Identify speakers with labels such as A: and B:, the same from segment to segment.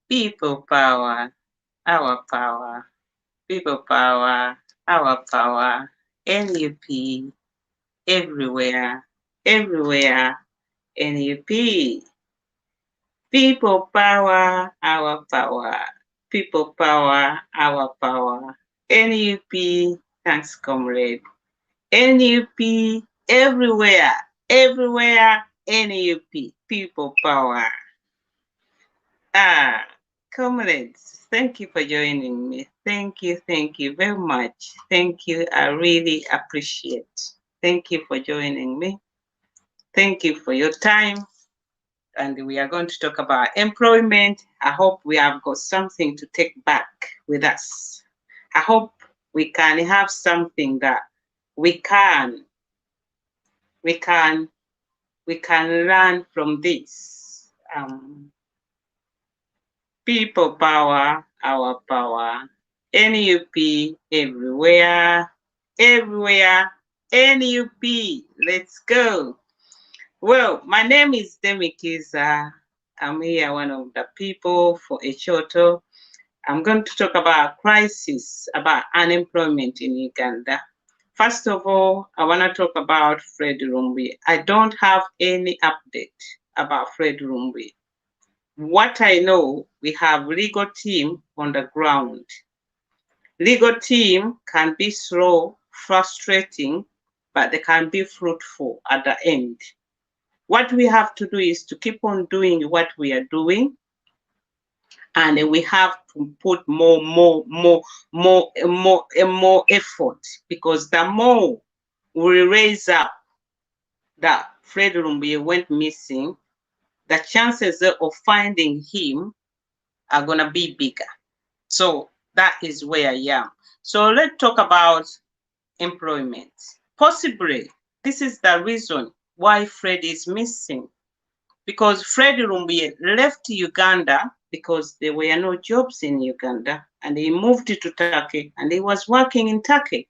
A: People power, our power. People power, our power. NUP, everywhere, everywhere. NUP. People power, our power. People power, our power. NUP, thanks, comrade. NUP, everywhere, everywhere. NUP, people power. Ah, comrades, thank you for joining me. Thank you very much. Thank you. I really appreciate. Thank you for joining me. Thank you for your time. And we are going to talk about employment. I hope we have got something to take back with us. I hope we can have something that we can we can learn from this. People power, our power. NUP everywhere, everywhere. NUP, let's go. Well, my name is Demi Kiza. I'm here, one of the people for Echoto. I'm going to talk about crisis, about unemployment in Uganda. First of all, I want to talk about Fred Rumbi. I don't have any update about Fred Rumbi. What I know, we have legal team on the ground. Legal team can be slow, frustrating, but they can be fruitful at the end. What we have to do is to keep on doing what we are doing, and we have to put more effort, because the more we raise up that Fred Rumbi went missing, the chances of finding him are gonna be bigger. So that is where I am. So let's talk about employment. Possibly, this is the reason why Fred is missing, because Fred Rumbi left Uganda because there were no jobs in Uganda, and he moved to Turkey, and he was working in Turkey.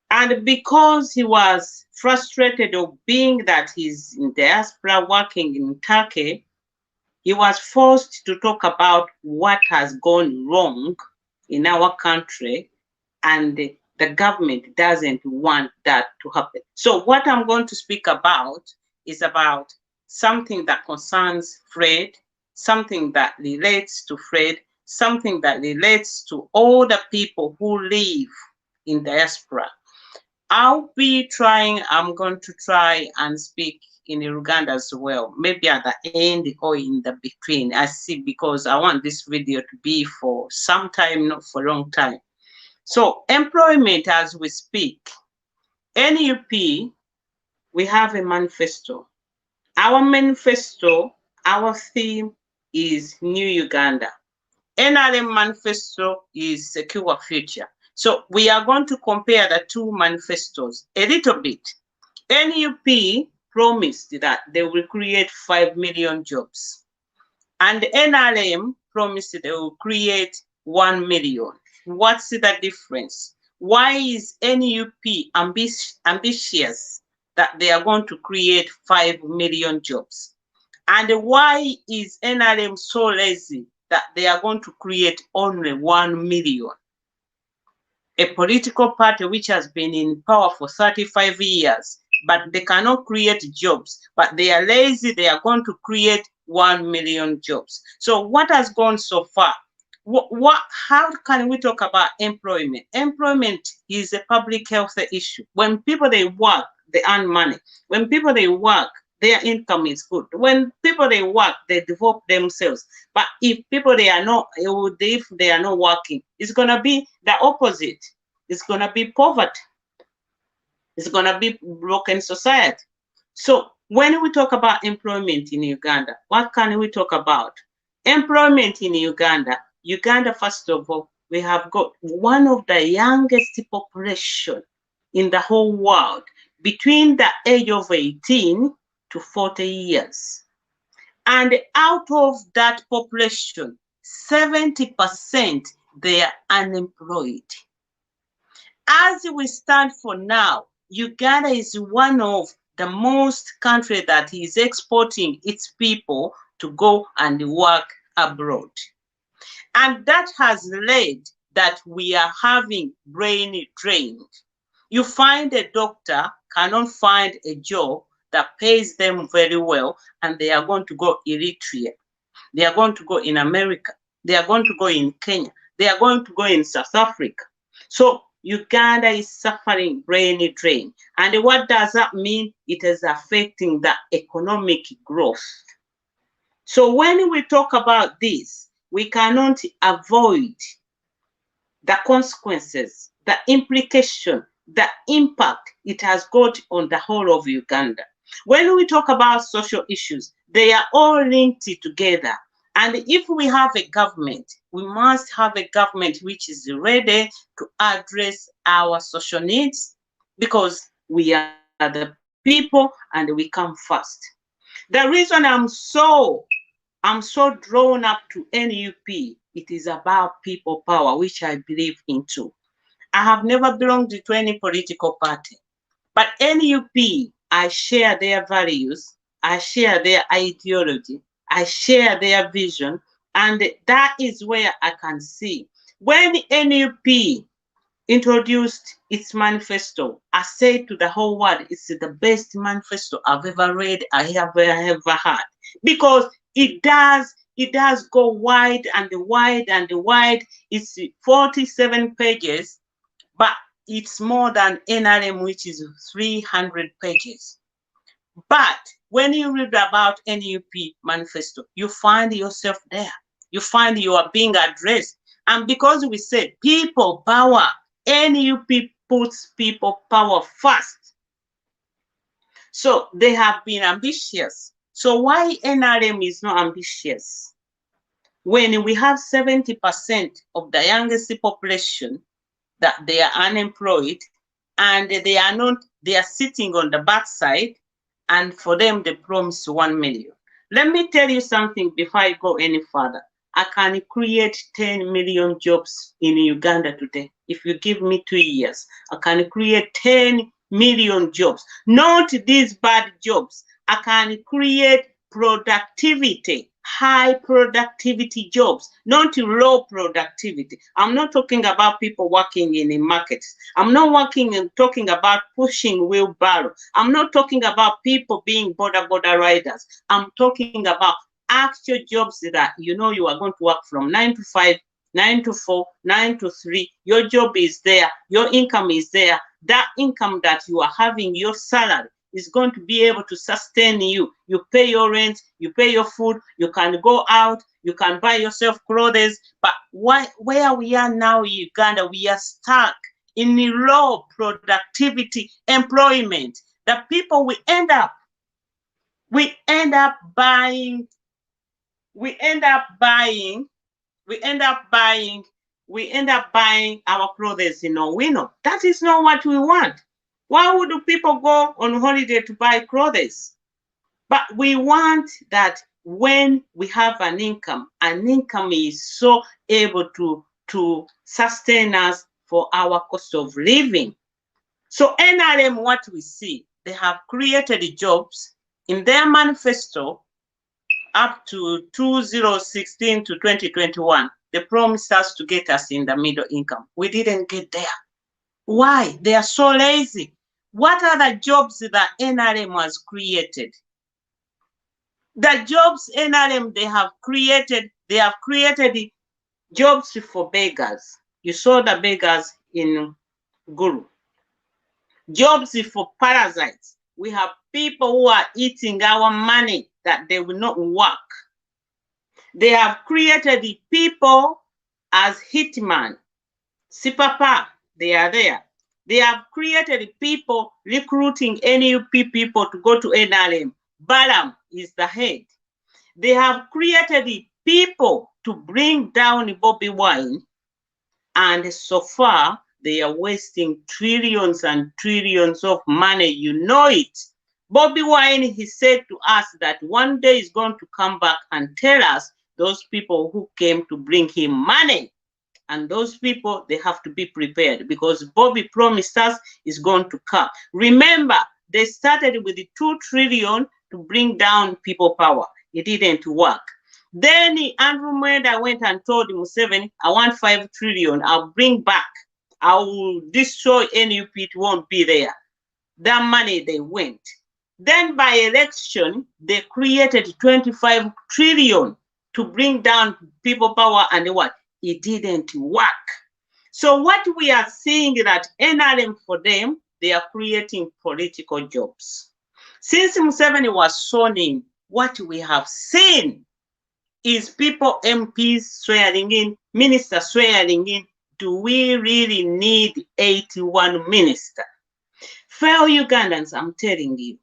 A: And because he was frustrated of being that he's in diaspora working in Turkey, he was forced to talk about what has gone wrong in our country, and the government doesn't want that to happen. So what I'm going to speak about is about something that concerns Fred, something that relates to Fred, something that relates to all the people who live in diaspora. I'm going to try and speak in Uganda as well, maybe at the end or in the between. I see, because I want this video to be for some time, not for a long time. So employment as we speak, NUP, we have a manifesto. Our manifesto, our theme is New Uganda. NRM manifesto is Secure Future. So we are going to compare the two manifestos a little bit. NUP promised that they will create 5 million jobs, and NRM promised they will create 1 million. What's the difference? Why is NUP ambitious that they are going to create 5 million jobs? And why is NRM so lazy that they are going to create only 1 million? A political party which has been in power for 35 years, but they cannot create jobs, but they are lazy, they are going to create 1 million jobs. So what has gone so far? How can we talk about employment? Employment is a public health issue. When people they work, they earn money. When people they work, their income is good. When people they work, they develop themselves. But if people they are not, if they are not working, it's gonna be the opposite. It's gonna be poverty. It's gonna be broken society. So when we talk about employment in Uganda, what can we talk about? Employment in Uganda, first of all, we have got one of the youngest population in the whole world, between the age of 18 to 40 years. And out of that population, 70% they are unemployed. As we stand for now, Uganda is one of the most country that is exporting its people to go and work abroad. And that has led that we are having brain drain. You find a doctor cannot find a job that pays them very well, and they are going to go Eritrea. They are going to go in America. They are going to go in Kenya. They are going to go in South Africa. So Uganda is suffering brain drain. And what does that mean? It is affecting the economic growth. So when we talk about this, we cannot avoid the consequences, the implication, the impact it has got on the whole of Uganda. When we talk about social issues, they are all linked together. And if we have a government, we must have a government which is ready to address our social needs, because we are the people and we come first. The reason I'm so drawn up to NUP, it is about people power, which I believe in too. I have never belonged to any political party, but NUP, I share their values, I share their ideology, I share their vision, and that is where I can see. When NUP introduced its manifesto, I said to the whole world, it's the best manifesto I've ever read, I have ever had, because it does go wide and wide and wide. It's 47 pages, but it's more than NRM, which is 300 pages. But when you read about NUP manifesto, you find yourself there. You find you are being addressed. And because we say people power, NUP puts people power first. So they have been ambitious. So why NRM is not ambitious? When we have 70% of the youngest population that they are unemployed, and they are sitting on the backside, and for them they promise 1 million. Let me tell you something before I go any further. I can create 10 million jobs in Uganda today. If you give me 2 years, I can create 10 million jobs. Not these bad jobs. I can create productivity, high productivity jobs, not low productivity. I'm not talking about people working in the markets. I'm not talking about pushing wheelbarrow. I'm not talking about people being border riders. I'm talking about actual jobs that you are going to work from 9 to 5, 9 to 4, 9 to 3. Your job is there. Your income is there. That income that you are having, your salary, is going to be able to sustain you. You pay your rent, you pay your food, you can go out, you can buy yourself clothes. But where we are now in Uganda, we are stuck in low productivity employment. The people we end up buying our clothes in Owino. That is not what we want. Why would people go on holiday to buy clothes? But we want that when we have an income is so able to sustain us for our cost of living. So NRM, what we see, they have created jobs in their manifesto up to 2016 to 2021. They promised us to get us in the middle income. We didn't get there. Why? They are so lazy. What are the jobs that NRM has created? The jobs NRM they have created jobs for beggars. You saw the beggars in Guru. Jobs for parasites. We have people who are eating our money that they will not work. They have created the people as hitman. Sipapa, they are there. They have created people recruiting NUP people to go to NRM. Balam is the head. They have created people to bring down Bobby Wine, and so far they are wasting trillions and trillions of money. You know it. Bobby Wine, he said to us that one day he's going to come back and tell us those people who came to bring him money. And those people, they have to be prepared, because Bobby promised us is going to come. Remember, They started with 2 trillion to bring down people power. It didn't work. Then Andrew Mwenda went and told Museveni, I want 5 trillion. I'll bring back. I will destroy NUP. It won't be there. That money they went. Then by election, they created 25 trillion to bring down people power and what? It didn't work. So what we are seeing that NRM for them, they are creating political jobs. Since Museveni was sworn in, what we have seen is people, MPs swearing in, ministers swearing in. Do we really need 81 ministers? Fellow Ugandans, I'm telling you,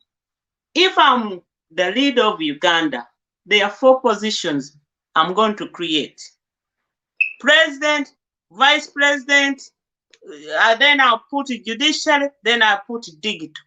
A: if I'm the leader of Uganda, there are 4 positions I'm going to create. President, vice president, then I'll put judiciary, then I'll put digital.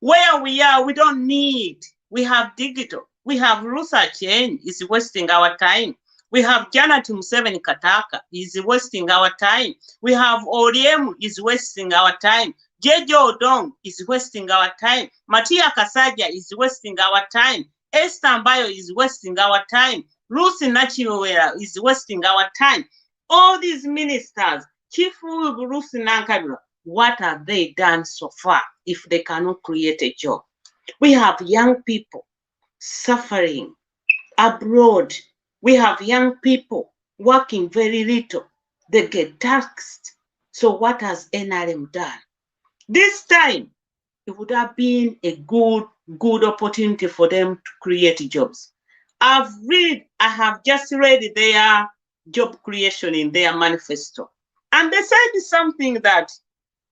A: Where we are, we don't need. We have digital. We have Rusa Chen is wasting our time. We have Janet Museveni Kataka is wasting our time. We have ODM is wasting our time. Jejo Odong is wasting our time. Matia Kasaja is wasting our time. Esther Mbayo is wasting our time. Lucy Nachiwera is wasting our time. All these ministers, Chief Lucy Nankabira, what have they done so far if they cannot create a job? We have young people suffering abroad. We have young people working very little. They get taxed. So what has NRM done? This time, it would have been a good opportunity for them to create jobs. I have just read their job creation in their manifesto. And they said something that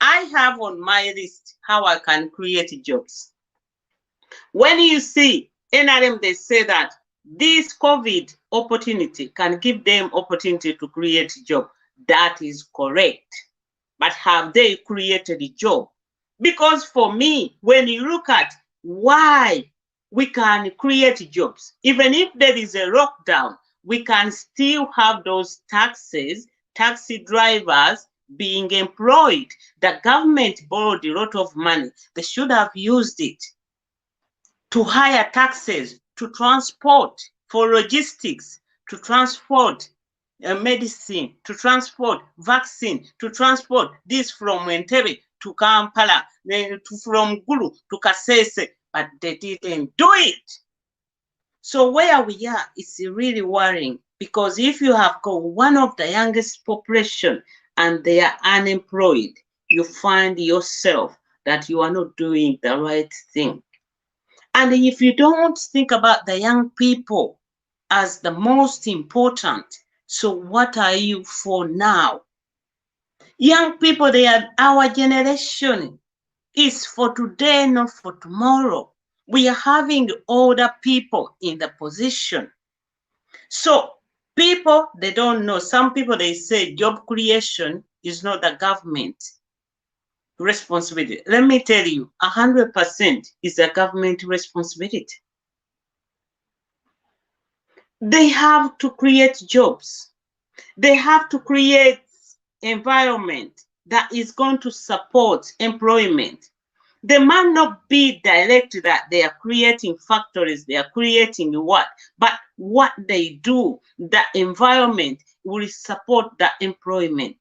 A: I have on my list, how I can create jobs. When you see NRM, they say that this COVID opportunity can give them opportunity to create a job. That is correct. But have they created a job? Because for me, when you look at why we can create jobs, even if there is a lockdown, we can still have those taxis, taxi drivers being employed. The government borrowed a lot of money. They should have used it to hire taxis, to transport, for logistics, to transport medicine, to transport vaccine, to transport this from Entebbe to Kampala, from Gulu to Kasese, but they didn't do it. So where we are, it's really worrying, because if you have got one of the youngest population and they are unemployed, you find yourself that you are not doing the right thing. And if you don't think about the young people as the most important, so what are you for now? Young people, they are our generation. It's for today, not for tomorrow. We are having older people in the position. So people, they don't know. Some people, they say job creation is not the government responsibility. Let me tell you, 100% is a government responsibility. They have to create jobs. They have to create environment that is going to support employment. They might not be direct that they are creating factories, they are creating what, but what they do, the environment will support the employment.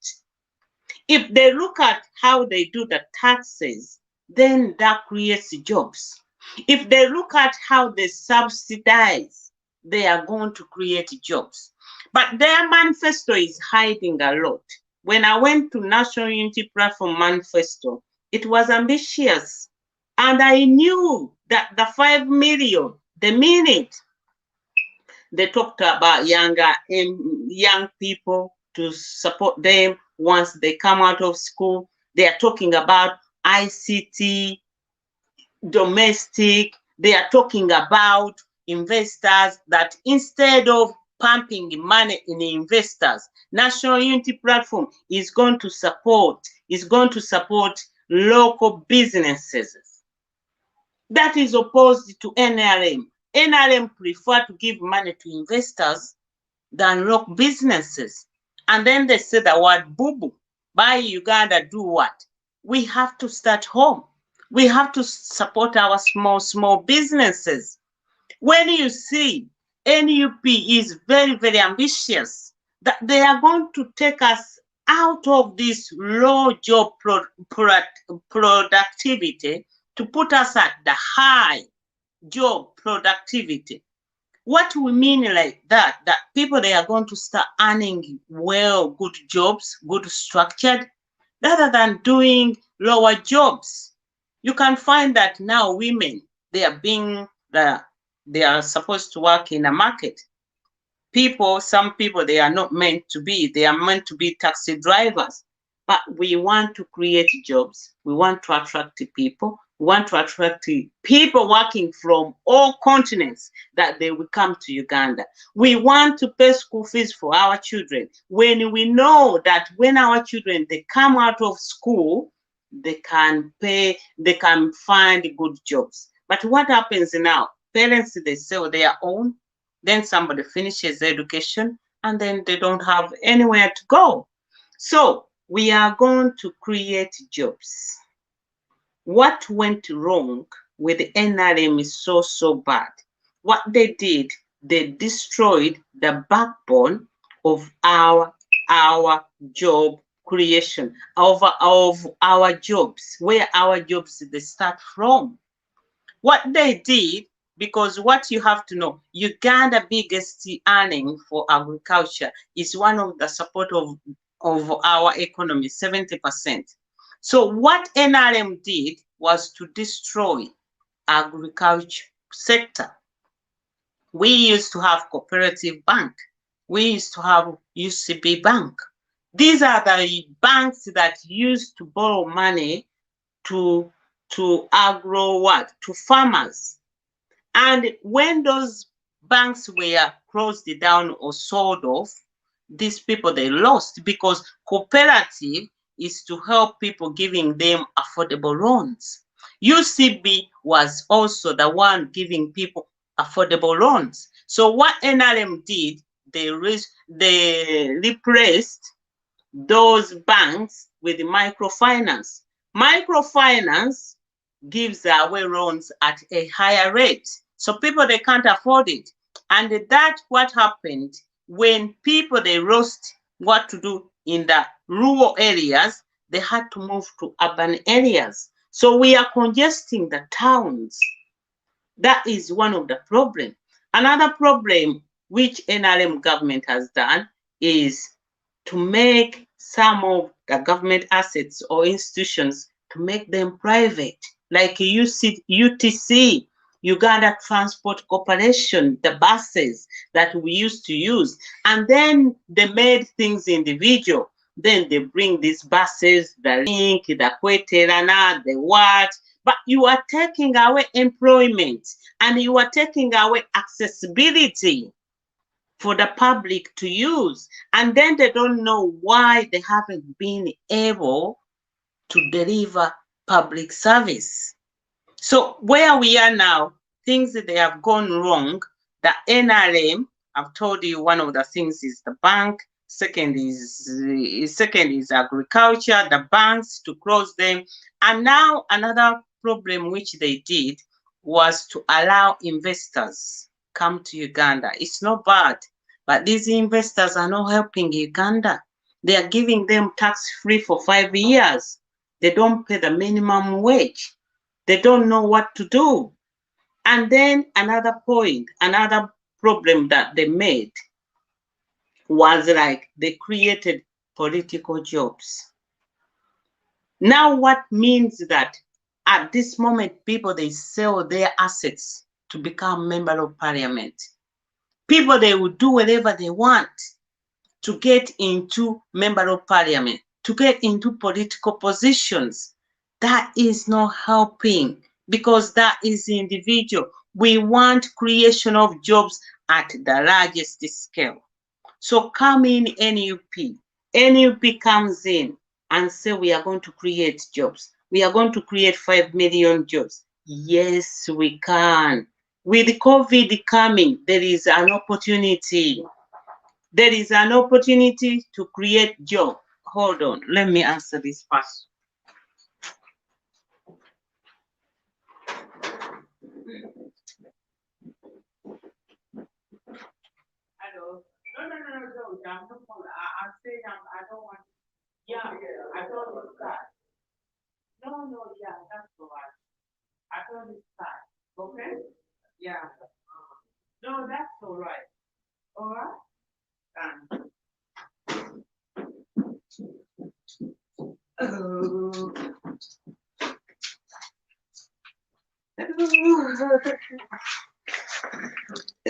A: If they look at how they do the taxes, then that creates jobs. If they look at how they subsidize, they are going to create jobs. But their manifesto is hiding a lot. When I went to National Unity Platform manifesto, it was ambitious. And I knew that the 5 million, the minute they talked about young people to support them once they come out of school, they are talking about ICT, domestic, they are talking about investors, that instead of pumping money in investors, National Unity Platform is going to support local businesses. That is opposed to NRM. NRM prefer to give money to investors than local businesses. And then they say the word boo-boo. Buy Uganda, do what? We have to start home. We have to support our small businesses. When you see NUP is very, very ambitious, that they are going to take us out of this low job productivity to put us at the high job productivity. What we mean like that people, they are going to start earning well, good jobs, good structured, rather than doing lower jobs. You can find that now women, they are being they are supposed to work in a market. Some people, they are not meant to be, they are meant to be taxi drivers. But we want to create jobs. We want to attract people. We want to attract people working from all continents, that they will come to Uganda. We want to pay school fees for our children. When we know that when our children, they come out of school, they can find good jobs. But what happens now? Parents, they sell their own, then somebody finishes education, and then they don't have anywhere to go. So we are going to create jobs. What went wrong with the NRM is so bad. What they did, they destroyed the backbone of our job creation, of our jobs, where our jobs, they start from. What they did, because what you have to know, Uganda biggest earning for agriculture is one of the support of our economy, 70%. So what NRM did was to destroy agriculture sector. We used to have cooperative bank. We used to have UCB bank. These are the banks that used to borrow money to agro what? To farmers. And when those banks were closed down or sold off, these people, they lost, because cooperative is to help people, giving them affordable loans. UCB was also the one giving people affordable loans. So what NRM did, they replaced those banks with microfinance. Microfinance gives away loans at a higher rate. So people, they can't afford it. And that's what happened when people, they lost what to do in the rural areas, they had to move to urban areas. So we are congesting the towns. That is one of the problems. Another problem which NRM government has done is to make some of the government assets or institutions, to make them private, like UTC, Uganda Transport Corporation, the buses that we used to use. And then they made things individual. Then they bring these buses, the Link, the Kweterana, the what, but you are taking away employment, and you are taking away accessibility for the public to use. And then they don't know why they haven't been able to deliver public service. So where we are now, things that they have gone wrong. The NRM, I've told you, one of the things is the bank. Second is agriculture, the banks, to close them. And now another problem which they did was to allow investors come to Uganda. It's not bad, but these investors are not helping Uganda. They are giving them tax-free for 5 years. They don't pay the minimum wage. They don't know what to do. And then another problem that they made was like they created political jobs. Now what means that at this moment, people, they sell their assets to become member of parliament. People, they will do whatever they want to get into member of parliament, to get into political positions. That is not helping, because that is individual. We want creation of jobs at the largest scale. So come in NUP. NUP comes in and say we are going to create jobs. We are going to create 5 million jobs. Yes, we can. With COVID coming, there is an opportunity. There is an opportunity to create jobs. Hold on, let me answer this first. Hello. No, no, no, no, no. I'm not. I'm saying I don't want. Yeah, I told you that. No, no, yeah, that's all right. I told you that. Okay. Yeah. No, that's all right. All right. Oh.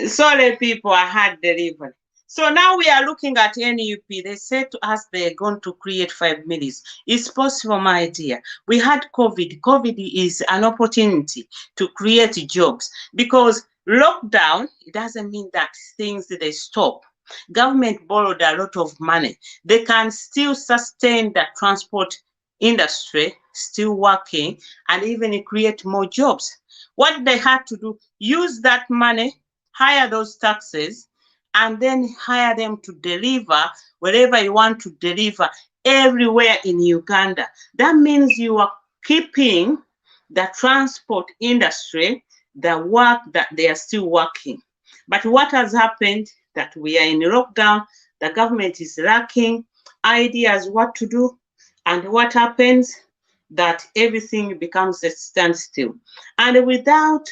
A: Sorry, people, I had delivery. So now we are looking at NUP. They said to us they're going to create 5 minutes. It's possible, my dear. We had COVID. COVID is an opportunity to create jobs because lockdown, it doesn't mean that things they stop. Government borrowed a lot of money. They can still sustain the transport industry, still working, and even create more jobs. What they had to do, use that money, hire those taxes, and then hire them to deliver wherever you want to deliver everywhere in Uganda. That means you are keeping the transport industry, the work that they are still working. But what has happened that we are in lockdown, the government is lacking ideas what to do, and what happens that everything becomes a standstill. And without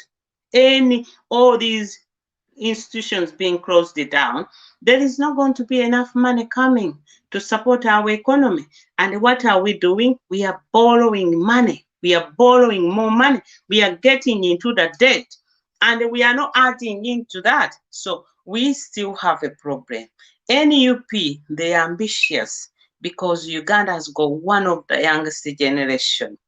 A: any all these institutions being closed down, there is not going to be enough money coming to support our economy. And what are we doing? We are borrowing money. We are borrowing more money. We are getting into the debt. And we are not adding into that. So we still have a problem. NUP, they are ambitious because Uganda has got one of the youngest generation.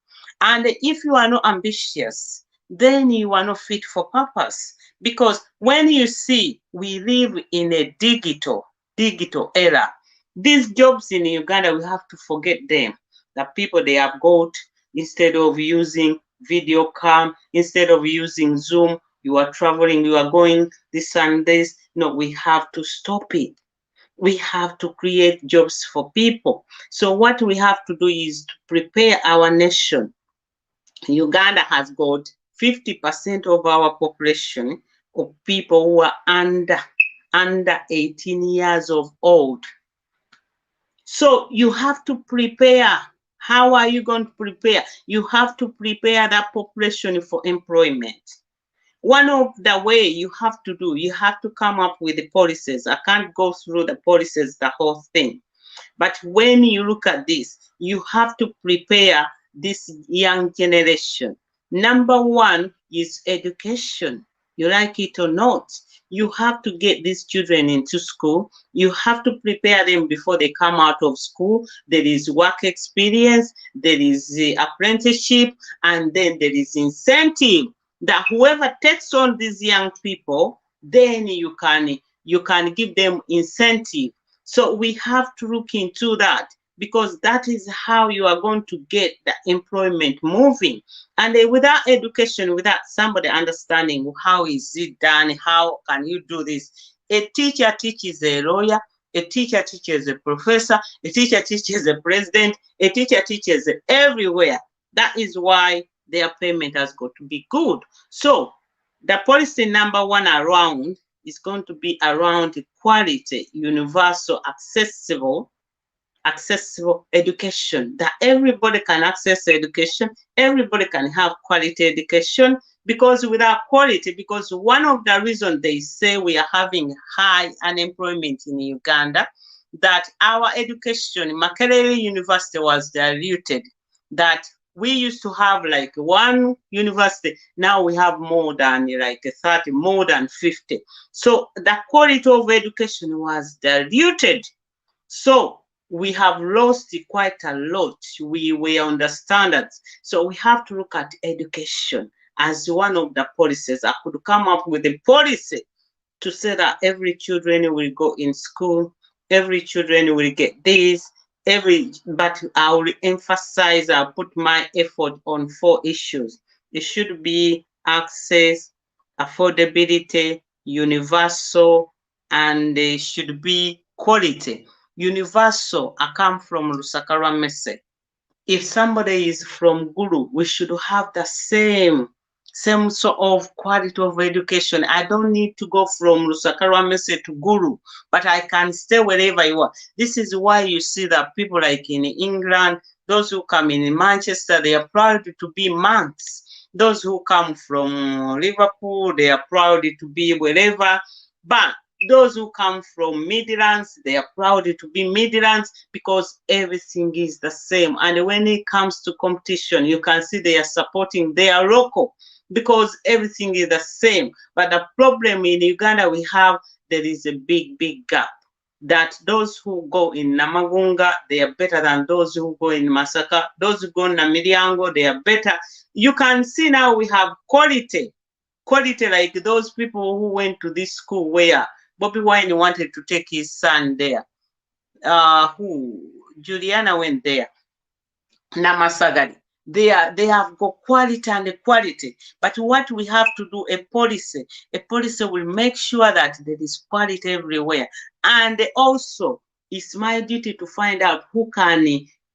A: And if you are not ambitious, then you are not fit for purpose. Because when you see we live in a digital era, these jobs in Uganda, we have to forget them. The people they have got, instead of using video cam, instead of using Zoom, you are traveling, you are going this and this. No, we have to stop it. We have to create jobs for people. So what we have to do is to prepare our nation. Uganda has got 50% of our population of people who are under 18 years of old. So you have to prepare. How are you going to prepare? You have to prepare that population for employment. One of the way you have to do, you have to come up with the policies. I can't go through the policies, the whole thing. But when you look at this, you have to prepare this young generation. Number one is education. You like it or not, you have to get these children into school. You have to prepare them before they come out of school. There is work experience, there is the apprenticeship, and then there is incentive that whoever takes on these young people, then you can give them incentive. So we have to look into that because that is how you are going to get the employment moving. And without education, without somebody understanding how is it done, how can you do this? A teacher teaches a lawyer, a teacher teaches a professor, a teacher teaches a president, a teacher teaches everywhere. That is why their payment has got to be good. So the policy number one around is going to be around quality, universal, accessible education, that everybody can access education, everybody can have quality education. Because without quality, because one of the reasons they say we are having high unemployment in Uganda, that our education, Makerere University was diluted, that we used to have like one university, now we have more than like 30, more than 50. So the quality of education was diluted. So we have lost quite a lot. We were on the standards. So we have to look at education as one of the policies. I could come up with a policy to say that every children will go in school, every children will get this, but I will emphasize, I'll put my effort on 4 issues. It should be access, affordability, universal, and it should be quality. Universal, I come from Lusakara Mese. If somebody is from Gulu, we should have the same same sort of quality of education. I don't need to go from Lusaka Mese to Guru, but I can stay wherever you are. This is why you see that people like in England, those who come in Manchester, they are proud to be monks. Those who come from Liverpool, they are proud to be wherever. But those who come from Midlands, they are proud to be Midlands because everything is the same. And when it comes to competition, you can see they are supporting their local because everything is the same. But the problem in Uganda we have, there is a big gap. That those who go in Namagunga, they are better than those who go in Masaka. Those who go in Namiryango, they are better. You can see now we have quality like those people who went to this school where Bobby Wine wanted to take his son there. Who Juliana went there. Namasagari. They have got quality and quality. But what we have to do, a policy will make sure that there is quality everywhere. And also, it's my duty to find out who can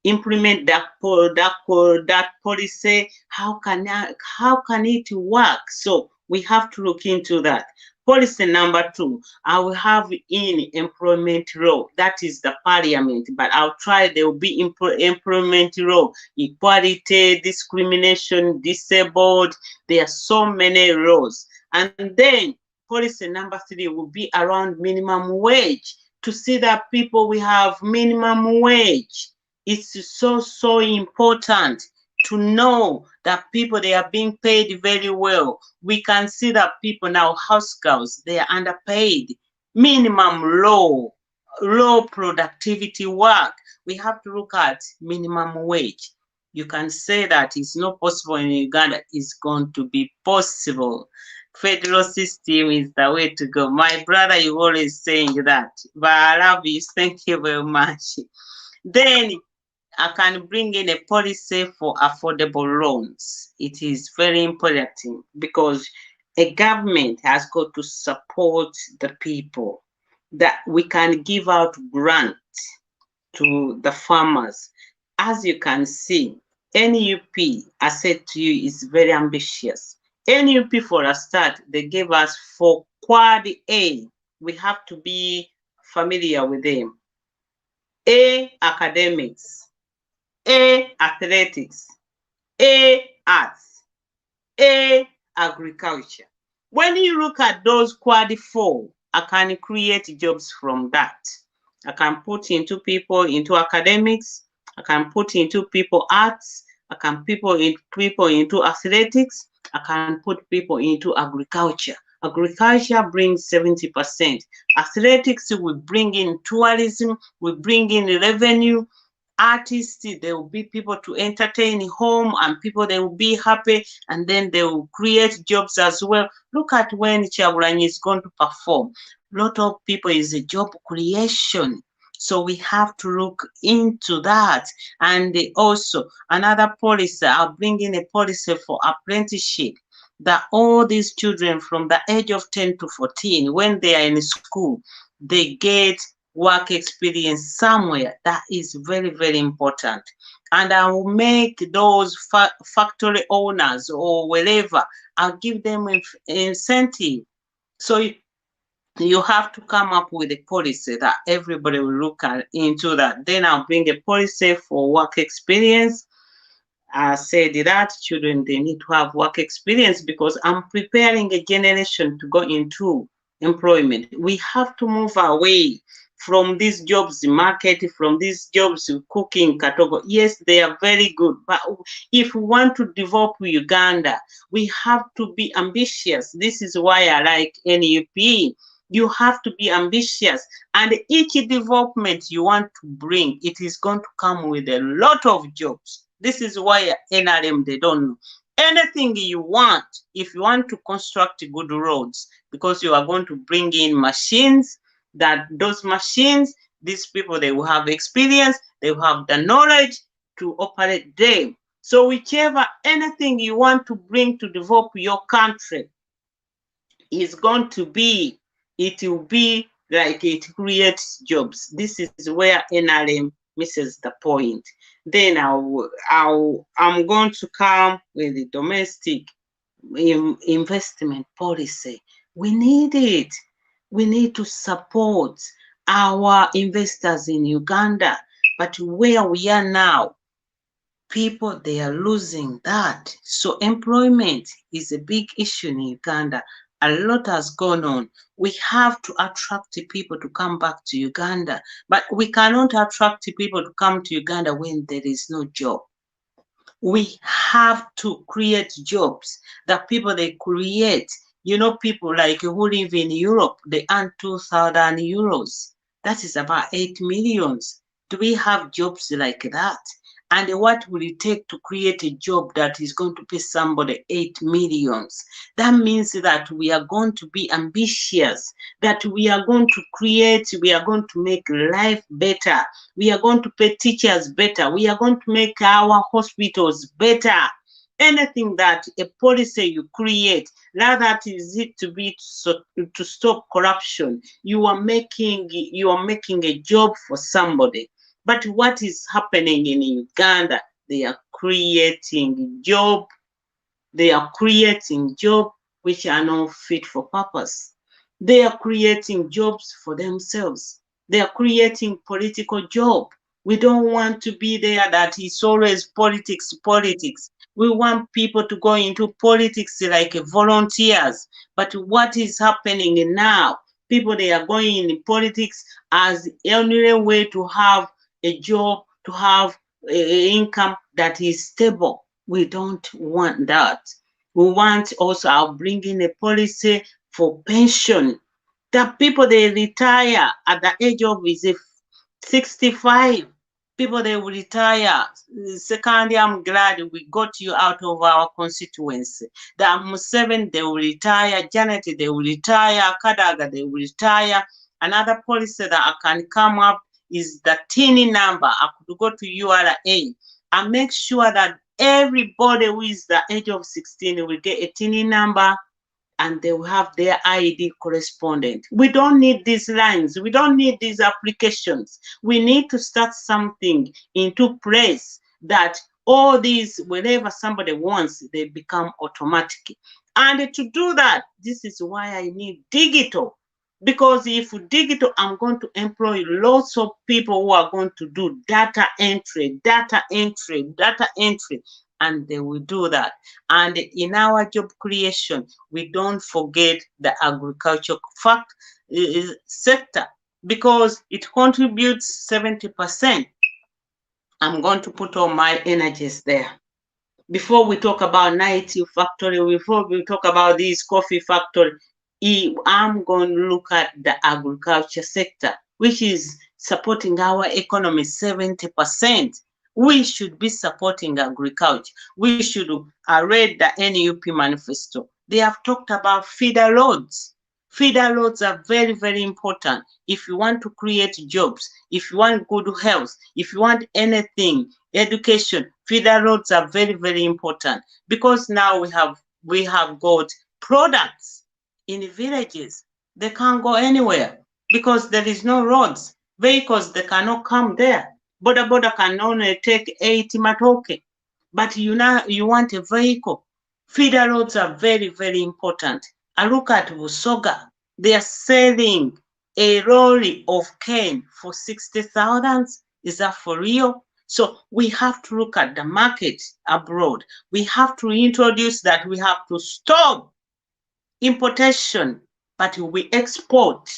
A: implement that policy. How can it work? So we have to look into that. Policy number 2, I will have in employment law. That is the parliament, but I'll try there will be employment law, equality, discrimination, disabled. There are so many laws. And then policy number 3 will be around minimum wage, to see that people we have minimum wage. It's so important to know that people, they are being paid very well. We can see that people now, house girls, they are underpaid. Minimum low productivity work. We have to look at minimum wage. You can say that it's not possible in Uganda. It's going to be possible. Federal system is the way to go. My brother, you always saying that. But I love you. Thank you very much. Then I can bring in a policy for affordable loans. It is very important because a government has got to support the people, that we can give out grants to the farmers. As you can see, NUP, I said to you, is very ambitious. NUP, for a start, they gave us for Quad A. We have to be familiar with them. A, academics. A, athletics. A, arts. A, agriculture. When you look at those quad 4, I can create jobs from that. I can put into people into academics. I can put into people arts. I can put people into athletics. I can put people into agriculture. Agriculture brings 70%. Athletics will bring in tourism, will bring in revenue. Artists, there will be people to entertain home, and people, they will be happy, and then they will create jobs as well. Look at when Chagulanyi is going to perform. Lot of people is a job creation. So we have to look into that. And also another policy, I'll bring in a policy for apprenticeship, that all these children from the age of 10 to 14, when they are in school, they get work experience somewhere. That is very important. And I will make those factory owners or wherever, I'll give them incentive. So you have to come up with a policy that everybody will look into that. Then I'll bring a policy for work experience. I said that children, they need to have work experience because I'm preparing a generation to go into employment. We have to move away from these jobs market, from these jobs cooking katogo. Yes, they are very good, but if we want to develop Uganda, we have to be ambitious. This is why I like NUP. You have to be ambitious, and each development you want to bring, it is going to come with a lot of jobs. This is why NRM, they don't know. Anything you want, if you want to construct good roads, because you are going to bring in machines, that those machines, these people, they will have experience, they will have the knowledge to operate them. So whichever, anything you want to bring to develop your country is going to be, it will be like it creates jobs. This is where NRM misses the point. Then I'm going to come with the domestic investment policy. We need it. We need to support our investors in Uganda. But where we are now, people, they are losing that. So employment is a big issue in Uganda. A lot has gone on. We have to attract people to come back to Uganda, but we cannot attract people to come to Uganda when there is no job. We have to create jobs that people they create. You know, people like who live in Europe, they earn 2,000 euros. That is about 8 millions. Do we have jobs like that? And what will it take to create a job that is going to pay somebody 8 millions? That means that we are going to be ambitious, that we are going to create, we are going to make life better, we are going to pay teachers better, we are going to make our hospitals better. Anything that a policy you create, now that is it to be to stop corruption, you are making a job for somebody. But what is happening in Uganda? They are creating job, which are not fit for purpose. They are creating jobs for themselves. They are creating political job. We don't want to be there that it's always politics, politics. We want people to go into politics like volunteers. But what is happening now? People, they are going in politics as the only way to have a job, to have income that is stable. We don't want that. We want also, I'll bring in a policy for pension, that people they retire at the age of 65. People they will retire. Secondly, I'm glad we got you out of our constituency. The Museveni they will retire, Janet they will retire, Kadaga they will retire. Another policy that I can come up is the teeny number. I could go to URA and make sure that everybody who is the age of 16 will get a teeny number and they will have their ID correspondent. We don't need these lines. We don't need these applications. We need to start something into place that all these, whenever somebody wants, they become automatic. And to do that, this is why I need digital. Because if digital, I'm going to employ lots of people who are going to do data entry, and they will do that. And in our job creation, we don't forget the agriculture sector, because it contributes 70%. I'm going to put all my energies there. Before we talk about night factory, before we talk about this coffee factory, I'm going to look at the agriculture sector, which is supporting our economy 70%. We should be supporting agriculture. We should read the NUP manifesto. They have talked about feeder roads. Feeder roads are very, very important. If you want to create jobs, if you want good health, if you want anything, education, feeder roads are very, very important, because now we have got products in the villages. They can't go anywhere because there is no roads. Vehicles, they cannot come there. Boda can only take 80 matoke, but you want a vehicle. Feeder roads are very, very important. I look at Busoga. They are selling a lorry of cane for 60,000. Is that for real? So we have to look at the market abroad. We have to introduce that. We have to stop importation, but we export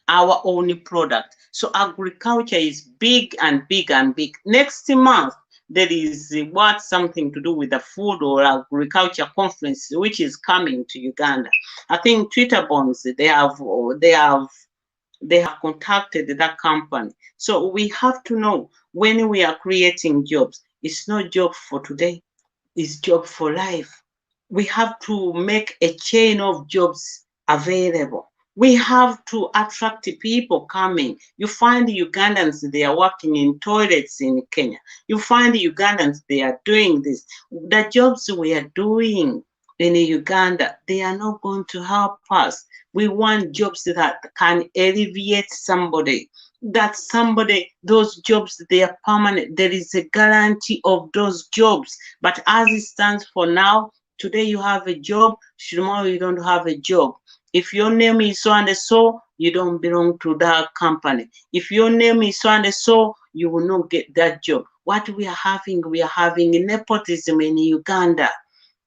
A: our own product. So agriculture is big and big and big. Next month, there is something to do with the food or agriculture conference, which is coming to Uganda. I think Twitter Bonds, they have contacted that company. So we have to know, when we are creating jobs, it's not job for today, it's job for life. We have to make a chain of jobs available. We have to attract people coming. You find Ugandans, they are working in toilets in Kenya. You find Ugandans, they are doing this. The jobs we are doing in Uganda, they are not going to help us. We want jobs that can alleviate somebody, those jobs, they are permanent. There is a guarantee of those jobs. But as it stands for now, Today you have a job, tomorrow you don't have a job. If your name is so and so, you don't belong to that company. If your name is so and so, you will not get that job. What we are having nepotism in Uganda.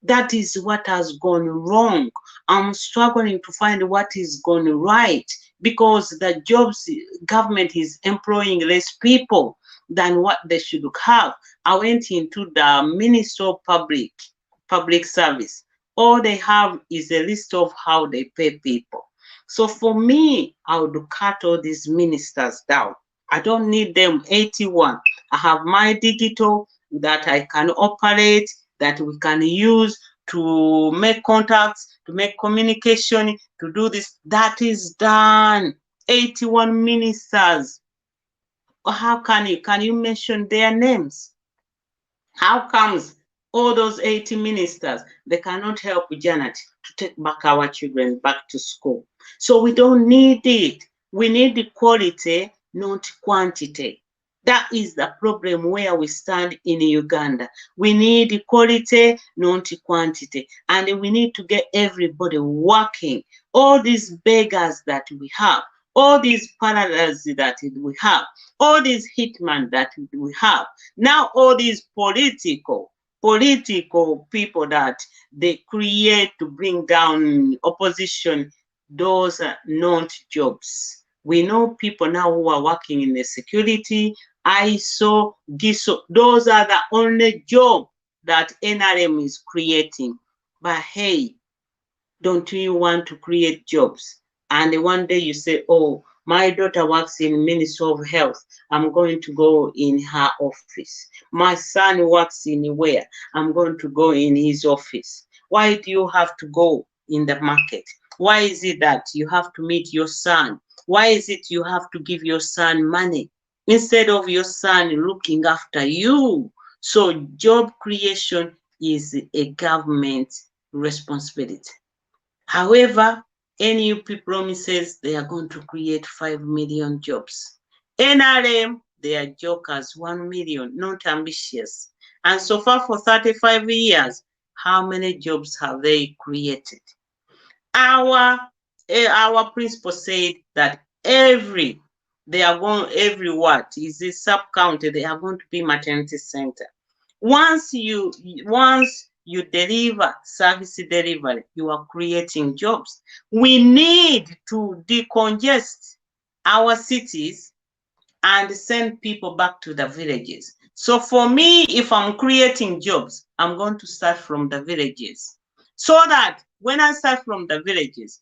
A: That is what has gone wrong. I'm struggling to find what is gone right, because the jobs government is employing less people than what they should have. I went into the Ministry of Public Service. All they have is a list of how they pay people. So for me, I would cut all these ministers down. I don't need them 81. I have my digital that I can operate, that we can use to make contacts, to make communication, to do this. That is done. 81 ministers. How can you mention their names? How comes all those 80 ministers, they cannot help Janet to take back our children back to school? So we don't need it. We need the quality, not quantity. That is the problem where we stand in Uganda. We need quality, not quantity. And we need to get everybody working. All these beggars that we have, all these parallels that we have, all these hitmen that we have, now all these political people that they create to bring down opposition, those are not jobs. We know people now who are working in the security, ISO, GISO. Those are the only job that NRM is creating. But hey, don't you want to create jobs? And one day you say, oh, my daughter works in Ministry of Health. I'm going to go in her office. My son works in where? I'm going to go in his office. Why do you have to go in the market? Why is it that you have to meet your son? Why is it you have to give your son money instead of your son looking after you? So job creation is a government responsibility. However, NUP promises they are going to create 5 million jobs. NRM, they are jokers, 1 million, not ambitious. And so far for 35 years, how many jobs have they created? Our principal said that every what is a sub-county, they are going to be maternity center. Once you deliver service delivery, you are creating jobs. We need to decongest our cities and send people back to the villages. So for me, if I'm creating jobs, I'm going to start from the villages, so that when I start from the villages,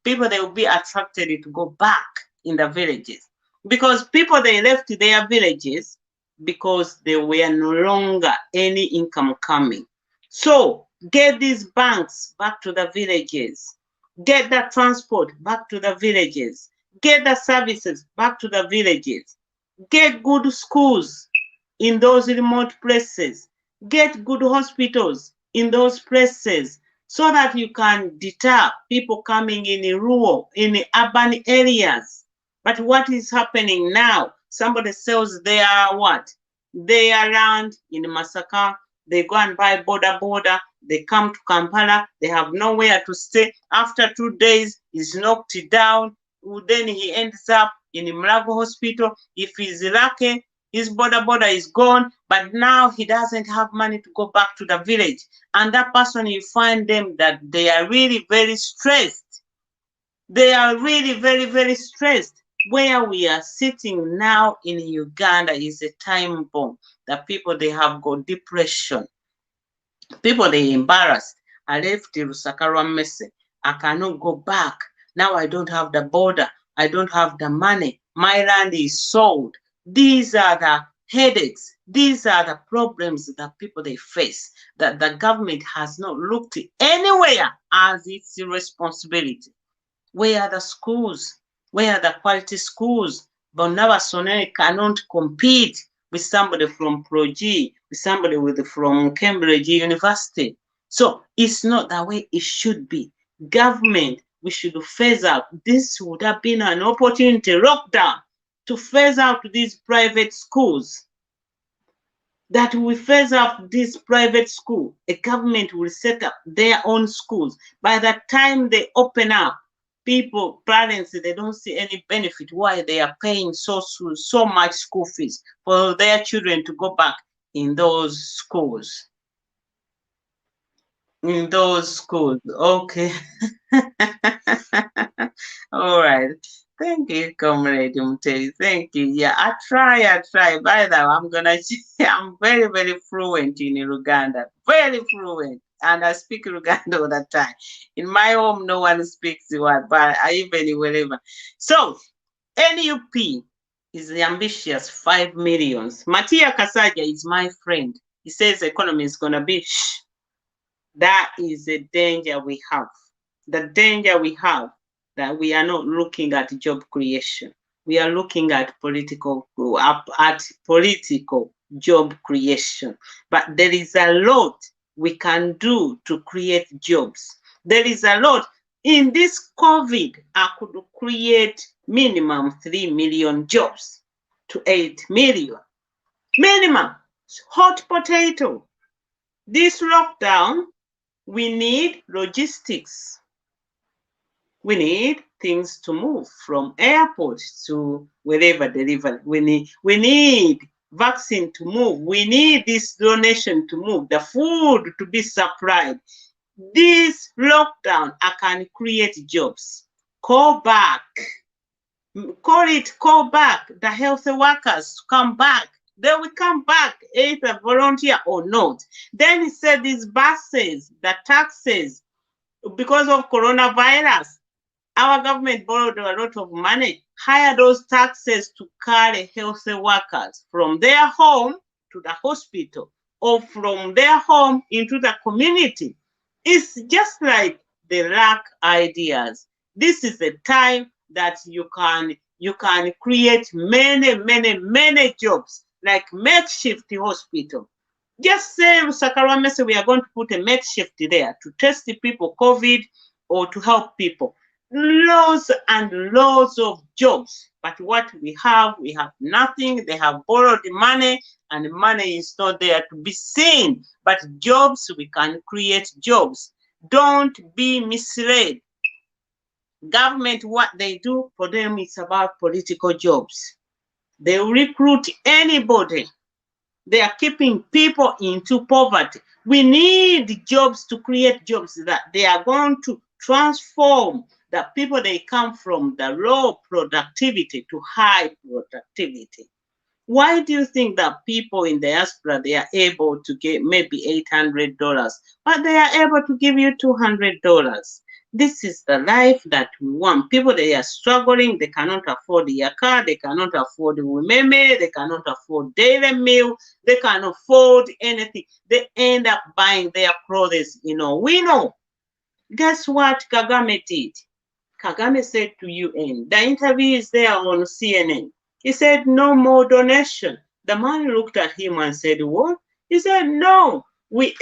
A: people, they will be attracted to go back in the villages, because people, they left their villages because there were no longer any income coming. So get these banks back to the villages, get the transport back to the villages, get the services back to the villages, get good schools in those remote places, get good hospitals in those places, so that you can deter people coming in in urban areas. But what is happening now? Somebody sells their their land in Masaka, they go and buy border, they come to Kampala, they have nowhere to stay. After 2 days, he's knocked down. Then he ends up in Mulago Hospital. If he's lucky, his border is gone, but now he doesn't have money to go back to the village. And that person, you find them that they are really very stressed. They are really very, very stressed. Where we are sitting now in Uganda is a time bomb. The people, they have got depression. People, they embarrassed. I left Lusaka Messe. I cannot go back. Now I don't have the border. I don't have the money. My land is sold. These are the headaches. These are the problems that people, they face, that the government has not looked anywhere as its responsibility. Where are the schools? Where are the quality schools? Bonava Sonene cannot compete with somebody from Pro-G, with somebody from Cambridge University. So it's not the way it should be. Government, we should phase out. This would have been an opportunity, lockdown, to phase out these private schools. that we phase up this private school. A government will set up their own schools. By the time they open up, people, parents, they don't see any benefit why they are paying so much school fees for their children to go back in those schools. In those schools. Okay. All right. Thank you, Comrade Umtei. Thank you. Yeah, I try. By the way, I'm gonna I'm very, very fluent in Uganda. Very fluent. And I speak Uganda all the time. In my home, no one speaks the word, but I even wherever. So NUP is the ambitious 5 millions. Matia Kasaja is my friend. He says the economy is gonna be that is the danger we have. The danger we have that we are not looking at job creation. We are looking at political job creation. But there is a lot we can do to create jobs. There is a lot. In this COVID, I could create minimum 3 million jobs to 8 million. Minimum. Hot potato. This lockdown, we need logistics. We need things to move from airport to wherever delivery. We need vaccine to move. We need this donation to move, the food to be supplied. This lockdown, I can create jobs. Call back. Call back the health workers to come back. They will come back, either volunteer or not. Then he said these buses, the taxes, because of coronavirus, our government borrowed a lot of money, hired those taxes to carry healthy workers from their home to the hospital or from their home into the community. It's just like they lack ideas. This is the time that you can create many jobs, like makeshift hospital. Just say Sakarame, say we are going to put a makeshift there to test the people COVID or to help people. Loads and loads of jobs. But what we have nothing. They have borrowed the money and the money is not there to be seen. But jobs, we can create jobs. Don't be misled. Government, what they do for them is about political jobs. They recruit anybody. They are keeping people into poverty. We need jobs to create jobs that they are going to transform the people. They come from the low productivity to high productivity. Why do you think that people in the diaspora, they are able to get maybe $800, but they are able to give you $200? This is the life that we want. People, they are struggling. They cannot afford their car. They cannot afford umeme. They cannot afford daily meal. They cannot afford anything. They end up buying their clothes. We know. Guess what Kagame did? Kagame said to UN, the interview is there on CNN. He said, no more donation. The man looked at him and said, what? He said, no, we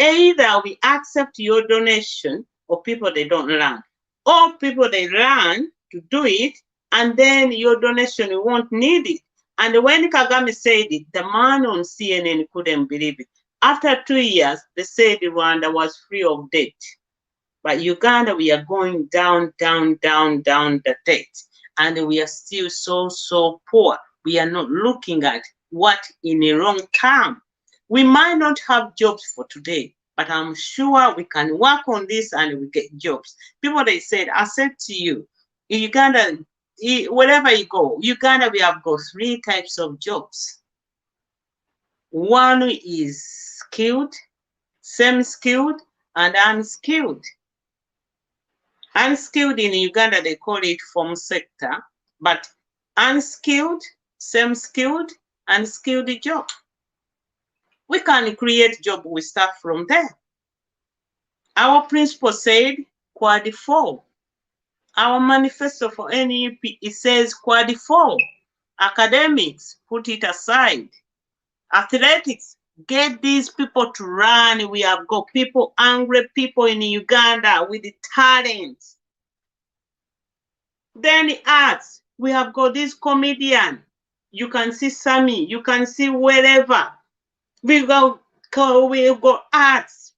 A: accept your donation or people they don't learn. Or people they learn to do it and then your donation, you won't need it. And when Kagame said it, the man on CNN couldn't believe it. After 2 years, they said Rwanda was free of debt. But Uganda, we are going down the debt. And we are still so poor. We are not looking at what in a long term. We might not have jobs for today, but I'm sure we can work on this and we get jobs. People, they said, I said to you, in Uganda, wherever you go, Uganda, we have got 3 types of jobs. One is skilled, semi-skilled, and unskilled. Unskilled in Uganda, they call it farm sector, but unskilled, semi-skilled, and skilled job. We can create job, we start from there. Our principal said quad 4. Our manifesto for NEP, it says quad 4. Academics, put it aside. Athletics, get these people to run. We have got people, angry people in Uganda with the talent. Then the arts, we have got this comedian. You can see Sammy, you can see wherever. We got arts,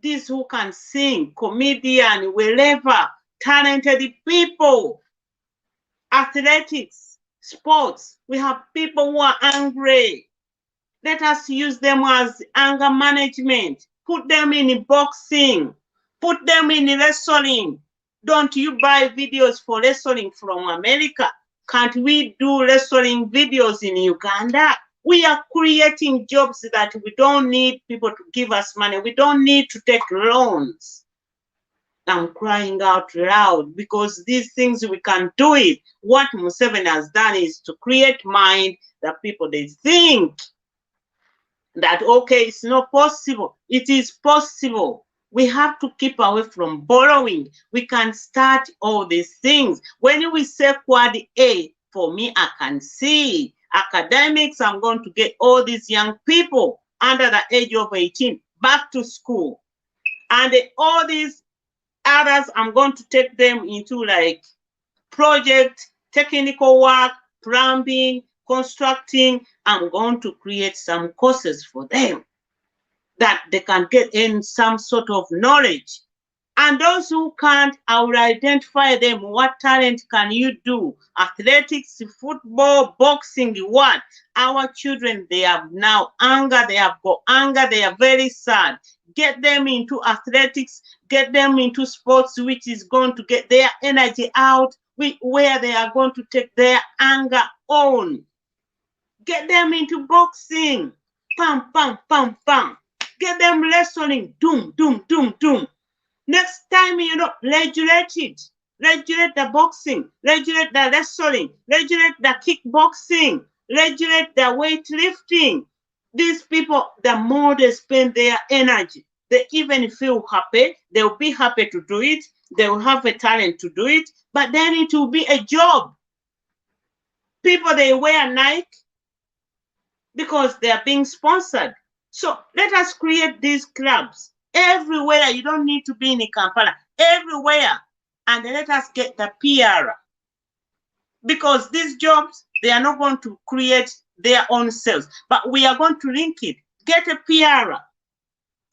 A: these who can sing, comedian, wherever, talented people, athletics, sports. We have people who are angry. Let us use them as anger management. Put them in boxing. Put them in wrestling. Don't you buy videos for wrestling from America? Can't we do wrestling videos in Uganda? We are creating jobs that we don't need people to give us money. We don't need to take loans. I'm crying out loud because these things we can do it. What Museveni has done is to create mind that people they think that okay, it's not possible. It is possible. We have to keep away from borrowing. We can start all these things. When we say quad A, for me, I can see academics. I'm going to get all these young people under the age of 18 back to school. And all these others, I'm going to take them into like project, technical work, plumbing, constructing. I'm going to create some courses for them that they can get in some sort of knowledge. And those who can't, I will identify them. What talent can you do? Athletics, football, boxing, what? Our children, they have now anger, they have got anger, they are very sad. Get them into athletics, get them into sports, which is going to get their energy out, where they are going to take their anger on. Get them into boxing. Pam, pam, pam, pam. Get them wrestling. Doom, doom, doom, doom. Next time, regulate it. Regulate the boxing. Regulate the wrestling. Regulate the kickboxing. Regulate the weightlifting. These people, the more they spend their energy, they even feel happy. They'll be happy to do it. They will have a talent to do it. But then it will be a job. People, they wear Nike because they are being sponsored. So let us create these clubs everywhere. You don't need to be in Kampala, everywhere. And let us get the PR. Because these jobs, they are not going to create their own sales, but we are going to link it. Get a PR.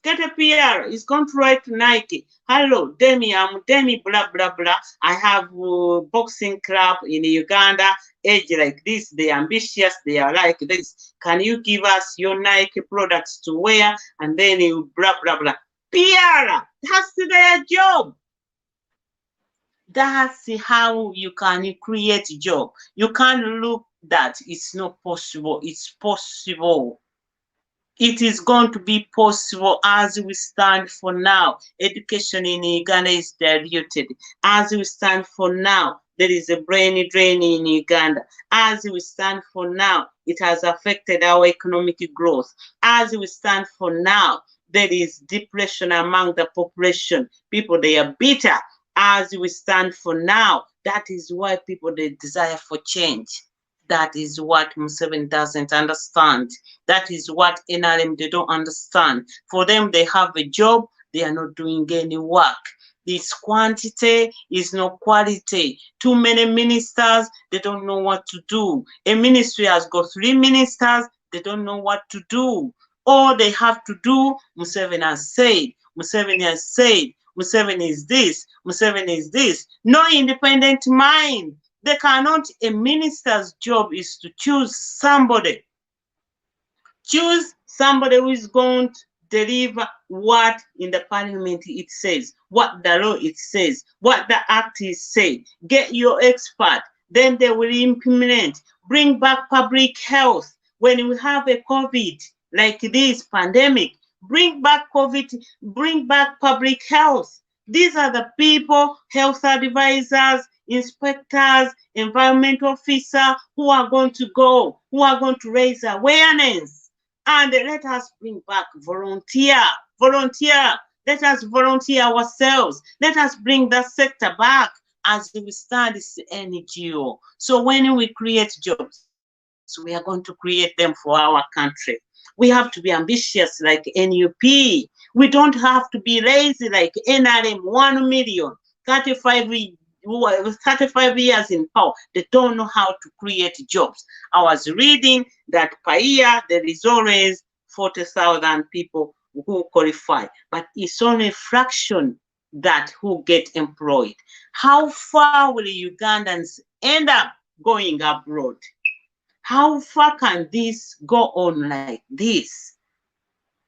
A: Get a PR. It's going to write to Nike. Hello, Demi, I'm Demi, blah, blah, blah. I have a boxing club in Uganda, age like this. They're ambitious. They are like this. Can you give us your Nike products to wear? And then you blah, blah, blah. PR. That's their job. That's how you can create a job. You can't look that it's not possible. It's possible. It is going to be possible as we stand for now. Education in Uganda is diluted. As we stand for now, there is a brain drain in Uganda. As we stand for now, it has affected our economic growth. As we stand for now, there is depression among the population. People, they are bitter. As we stand for now, that is why people, they desire for change. That is what Museveni doesn't understand. That is what NRM, they don't understand. For them, they have a job, they are not doing any work. This quantity is not quality. Too many ministers, they don't know what to do. A ministry has got 3 ministers, they don't know what to do. All they have to do, Museveni has said. Museveni has said. Museveni is this. Museveni is this. No independent mind. They cannot, a minister's job is to choose somebody. Choose somebody who is going to deliver what in the parliament it says, what the law it says, what the act is saying. Get your expert, then they will implement. Bring back public health. When we have a COVID like this pandemic, bring back COVID, bring back public health. These are the people, health advisors, inspectors, environment officer, who are going to go, who are going to raise awareness. And let us bring back volunteer. Let us volunteer ourselves. Let us bring that sector back as we start this NGO. So when we create jobs, we are going to create them for our country. We have to be ambitious like NUP. We don't have to be lazy like NRM, 1 million, 35 years in power. They don't know how to create jobs. I was reading that per year there is always 40,000 people who qualify, but it's only a fraction that who get employed. How far will Ugandans end up going abroad? How far can this go on like this?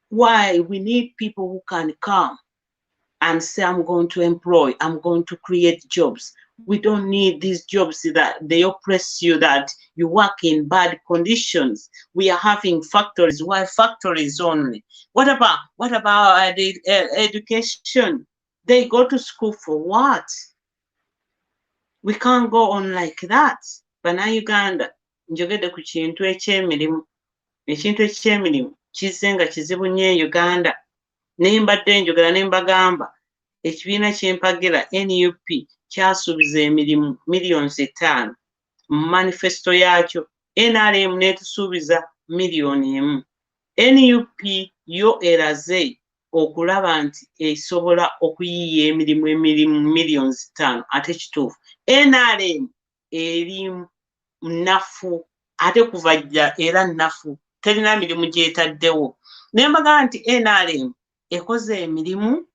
A: Why we need people who can come and say, I'm going to employ, I'm going to create jobs. We don't need these jobs that they oppress you, that you work in bad conditions. We are having factories. Why factories only? What about education? They go to school for what? We can't go on like that. Bannayuganda, njogedde ku kintu eky'emirimu. Ekintu eky'emirimu kizze nga kizibu nnyo e Uganda. Naye mbadde njogera ne mbagamba ekibiina ky'empagira NUP kyasuubiza emirimu millions 5 mu manifesto yaakyo. NRM n'etusuubiza million 1. NUP yo eraze okulaba nti esobola okuyiiya emirimu millions 5 ate kituufu. NRM eri nafu ate kuva jja era nafu terina mirimu gyetaddewo. Ne mbagamba nti NRM ekoze emirimu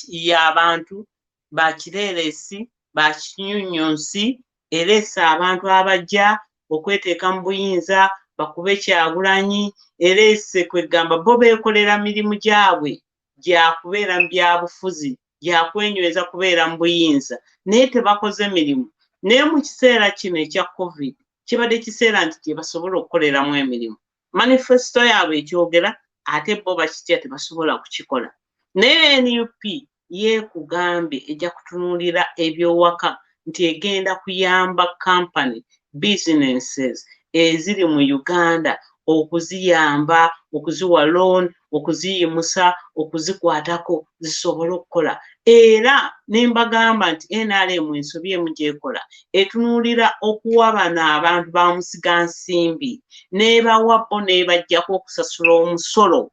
A: y'abantu bakireeresi bakinyunyunsi, ereese abantu abajja okweteeka mu buyinza bakube Kyagulanyi, ereese kwegamba bo beekolera mirimu gyabwe gyakubeera mu byabufuzi, gyakwenyweza kubeera mu buyinza, naye tebakoze mirimu. Naye mu kiseera kino ekya COVID kibadde kiseera nti gye basobola okukoleramu emirimu. Manifesto yaabwe ekyogera ate bo bakitya tebasobola kukikola. Naye NUP yeekugambye ejja kutunuulira eby'owaka nti egenda kuyamba company businesses eziri mu Uganda okuziyamba, okuziwa loan, okuziyimusa, okuzikwatako zisobole okukola. Era ne mbagamba nti NRM ensobi emu gy'ekola etunuulira okuwa bano abantu ba musigansimbi n'ebawa bo n'ebaggyako okusasula omusolo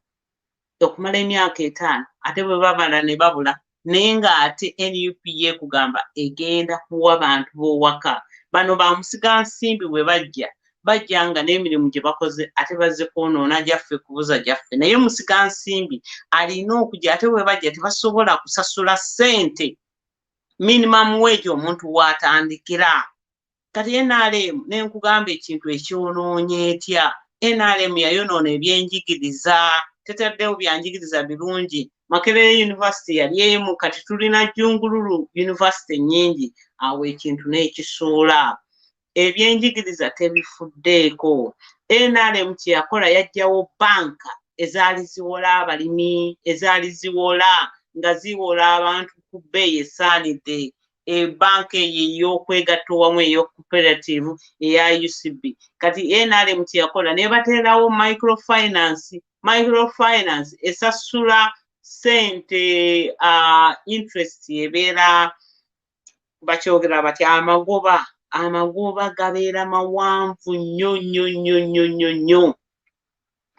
A: okumala emyaka 5 ate bwe babala ne babula, naye ng'ate NUP yeekugamba egenda kuwa bantu b'owaka. Bano ba musigansimbi bwe bajja nga n'emirimu gye bakoze ate bazze kwonoona gyaffe kubuza gyaffe. Naye musigansimbi alina okujja ate bwe bajja tebasobola kusasula ssente minimum wage omuntu w'atandikira. Kati NRM nenkugamba ekintu ekyonoonye etya. NRM yayonoona ebyenjigiriza, tetaddewo byanjigiriza birungi. Makerere University yali emu, kati tulina Jungululu University nnyingi, awo ekintu n'ekisuula. Ebyenjigiriza tebifuddeeko. NRM kye yakola yaggyawo banka ezaali ziwola abalimi, ezaali ziwola nga ziwola abantu ku bbeeyi esaanidde. Banka eyo ey'okwegatta wamu eyo cooperative eya UCB. Kati NRM kye yakola ne bateerawo microfinance. Microfinance esasula ssente interest ebeera bakyogera bati amagoba gabeera mawanvu nnyo.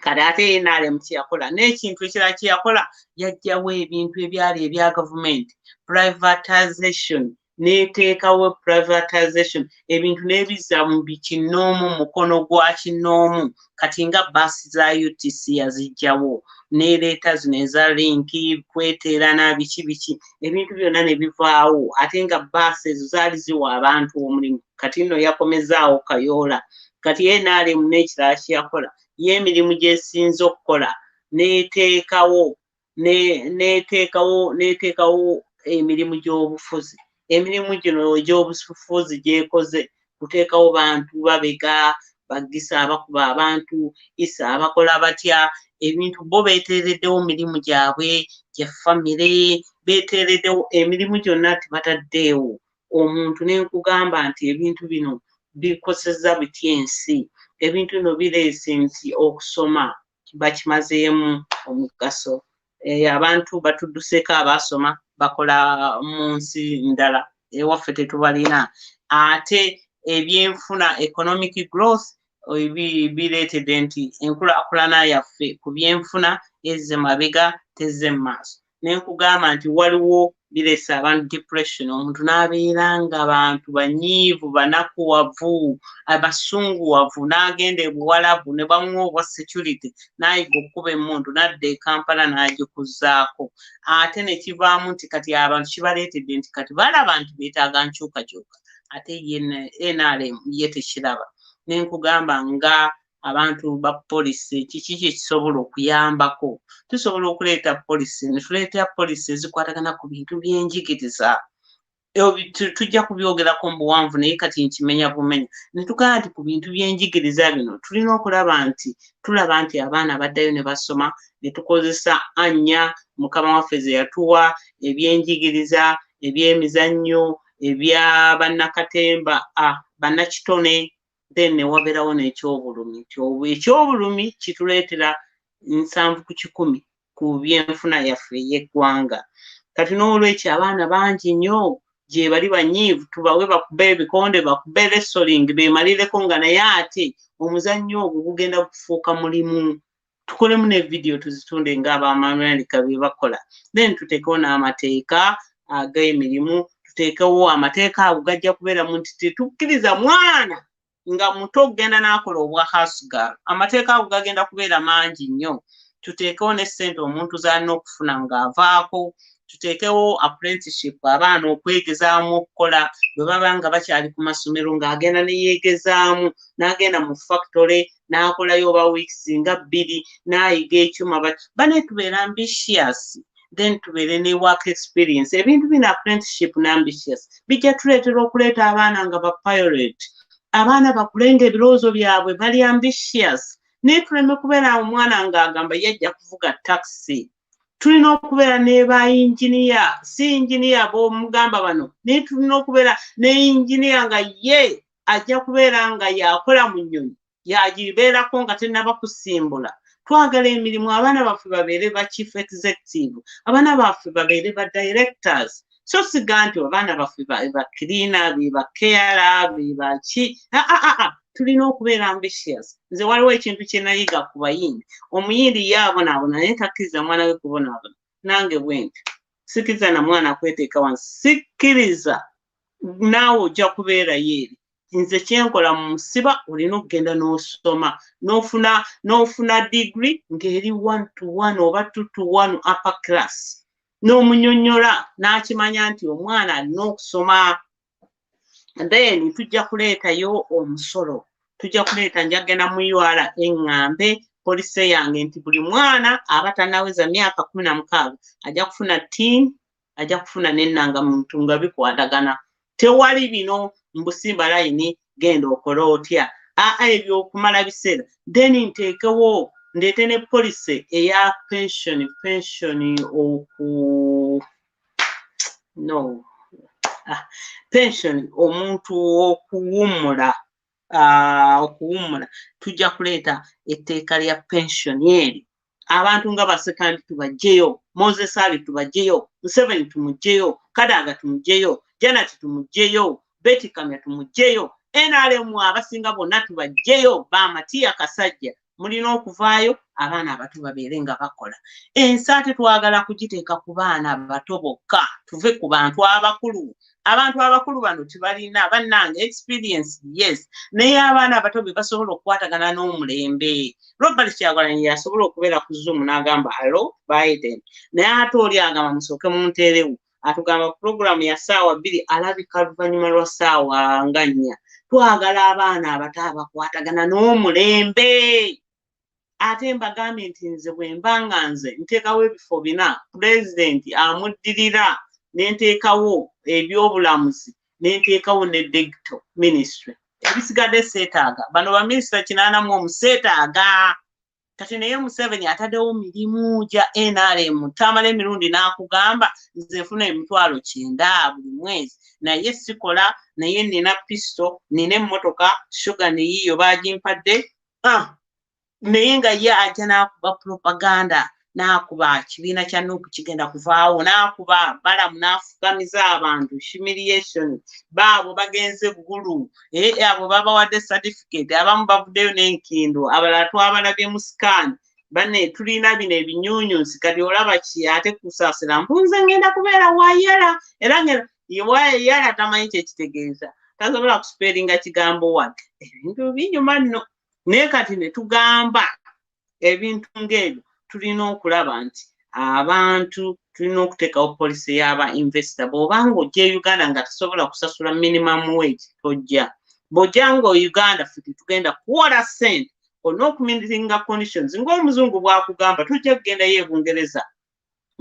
A: Kati ate NRM kye yakola n'ekintu ekirala kye yakola yaggyawo ebintu ebyali ebya gavumenti, privatization, n'eteekawo privatization, ebintu n'ebizza mu bikinoomu mukono gwa kinoomu. Kati nga baasi za UTC yaziggyawo n'ereeta zino eza linki, kweteerana biki ebintu byonna ne bivaawo ate nga baasi ezo zaali ziwa abantu omulimu. Kati nno yakomezaawo kayoola. Kati NRM n'ekirala kye yakola y'emirimu gy'esinze okukola n'eteekawo emirimu gy'obufuzi. Emirimu gino egy'obufuzi gy'ekoze kuteekawo bantu babega, bagisa abakuba abantu, isa abakola batya, ebintu bo beeteereddewo mirimu gyabwe gya famire, beeteereddewo emirimu gyonna tebataddeewo. Omuntu nenkugamba nti ebintu bino bikosezza bitya ensi. Ebintu bino bireese nti okusoma bakimazeemu omugaso. Abantu batudduseeko abaasoma bakola mu nsi ndala, ewaffe tetubalina. Ate ebyenfuna economic growth bireetedde nti enkulaakulana yaffe ku byenfuna ezze mabega tezze mu maaso. nenkugamba nti waliwo biresa abantu depression omuntu n'abeera nga abantu banyiivu banakuwavu abasunguwavu n'agenda ebuwalabu ne bamuwa obwa security n'ayiga okukuba emmundu n'adda e Kampala n'agikuzaako ate ne kivaamu nti kati abantu kibaleetedde nti kati balaba nti beetaaga nkyukakyuka ate NRM ye tekiraba nenkugamba nga abantu ba polisi kiki kisobola okuyambako tusobola okuleeta polisi ne tuleeta polisi ezikwatagana ku bintu by'enjigiriza tujja kubyogerako mu buwanvu naye kati nkimenya bumenya ne tugamba nti ku bintu by'enjigiriza bino tulina okulaba nti tulaba nti abaana baddayo ne basoma ne tukozesa anya mukama waffe ze yatuwa eby'enjigiriza eby'emizannyo ebya bannakatemba bannakitone then ne wabeerawo n'ekyobulumi ekyobulumi kituleetera 7 ku 100 ku byenfuna yaffe ey'eggwanga kati n'olwekyo abaana bangi nnyo gye bali banyiivu tubawe bakube ebikonde bakube wrestling beemalireko nga naye ate omuzannyo ogwo gugenda kufuuka mulimu tukolemu ne vidiyo tuzitunde ng'Abamerica be bakola then tuteekewo n'amateeka ag'emirimu tuteekewo amateeka ago gajja kubeeramu nti tetukkiriza mwana nga muto kugenda n'akola obwa house girl amateeka ago gagenda kubeera mangi nnyo tuteekewo ne ssente omuntu z'alina okufuna ng'avaako tuteekewo apprenticeship abaana okwegezaamu okukola bwe baba nga bakyali ku masomero ng'agenda ne yeegezaamu n'agenda mu factory n'akolayo oba weeks nga 2 n'ayiga ekyuma bane tubeera ambitious then tubeere ne work experience ebintu bino apprenticeship ne ambitious bijja tuleetera okuleeta abaana nga ba pilot abaana bakulenga ebirowoozo byabwe bali ambitious naye tuleme kubeera omwana ng'agamba yajja kuvuga taxi tulina okubeera ne ba engineer si engineer b'omugamba bano naye tulina okubeera ne engineer nga ye ajja kubeera nga yakola mu nnyonyi yagibeerako nga tennaba kusimbula twagala emirimu abaana baffe babeere ba chief executive abaana baffe babeere ba directors so siga nti abaana baffe ba cleaner be ba carer be ba ki tulina okubeera ambitious nze waliwo ekintu kye nayiga ku bayindi omuyindi ye abonaabona naye takkiriza mwana we kubonaabona nange bwenti sikkiriza na mwana kweteeka wansi sikkiriza naawe ojja kubeera yeeri nze kyenkola mu musiba olina okugenda n'osoma n'ofuna degree ng'eri 1 to 1 oba 2 to 1 upper class n'omunyonnyola n'akimanya nti omwana alina okusoma then tujja kuleetayo omusolo tujja kuleeta njagenda mu UR eŋŋambe polisi yange nti buli mwana aba tannaweza myaka 16 ajja kufuna tin ajja kufuna n'ennangamuntu nga bikwatagana tewali bino mbusimba layini genda okola otya ebyokumala biseera then nteekewo ndeete ne polisi eya pension pension omuntu okuwummula tujja kuleeta etteeka lya pension eri abantu nga basekandi tubajjeyo Moses Ali tubajjeyo Museveni tumujjeyo Kadaga tumujjeyo Janet tumujjeyo Betty Kamya tumujjeyo NRM abasinga bonna tubajjeyo Bamatiya Kasajja mulina okuvaayo abaana abato babeere nga bakola ensaate twagala kugiteeka ku baana abato bokka tuve ku bantu abakulu bano tibalina bannange experience yes naye abaana abato be basobola okukwatagana n'omulembe Robert Kyagulanyi yasobola okubeera ku Zoom n'agamba hello Biden naye ate oli agamba musooke munteerewo atugamba programu ya ssaawa 2 alabika luvannyuma lwa ssaawa nga 4 twagala abaana abato abakwatagana n'omulembe ate mbagambye nti nze bwe mba nga nze nteekawo ebifo 4 pulezidenti amuddirira nenteekawo ebyobulamuzi nenteekawo ne digital ministry ebisigadde seetaaga bano baminisita 81 seetaaga kati naye Museveni ataddewo mirimu gya NRM tamala emirundi n'akugamba nze nfuna 9,000 buli mwezi naye sikola naye nina pisto nina emmotoka sugar neyiyo bagimpadde naye nga ye ajja n'akuba propaganda n'akuba kibiina kya Nuupu kigenda kuvaawo n'akuba balamu n'afugamiza abantu humiliation baabo bagenze ggulu abo babawadde certificate abamu bavuddeyo n'enkindo abalala twabalabye mu scan bane tulina bino ebinyunyusi kati olaba ki ate kusaasira mpunze ngenda kubeera wayala era wayala tamanyi kyekitegeeza tasobola kusperinga kigambo wadde ebintu binyuma nno naye kati ne tugamba ebintu ng'ebyo tulina okulaba nti abantu tulina okuteekawo policy y'aba investor bw'obanga ojja Uganda nga tasobola kusasula minimum wage tojja bw'ojja nga Uganda ffe tugenda kuwola ssente olina okumitinga conditions ng'omuzungu bw'akugamba tojja kugenda ye Bungereza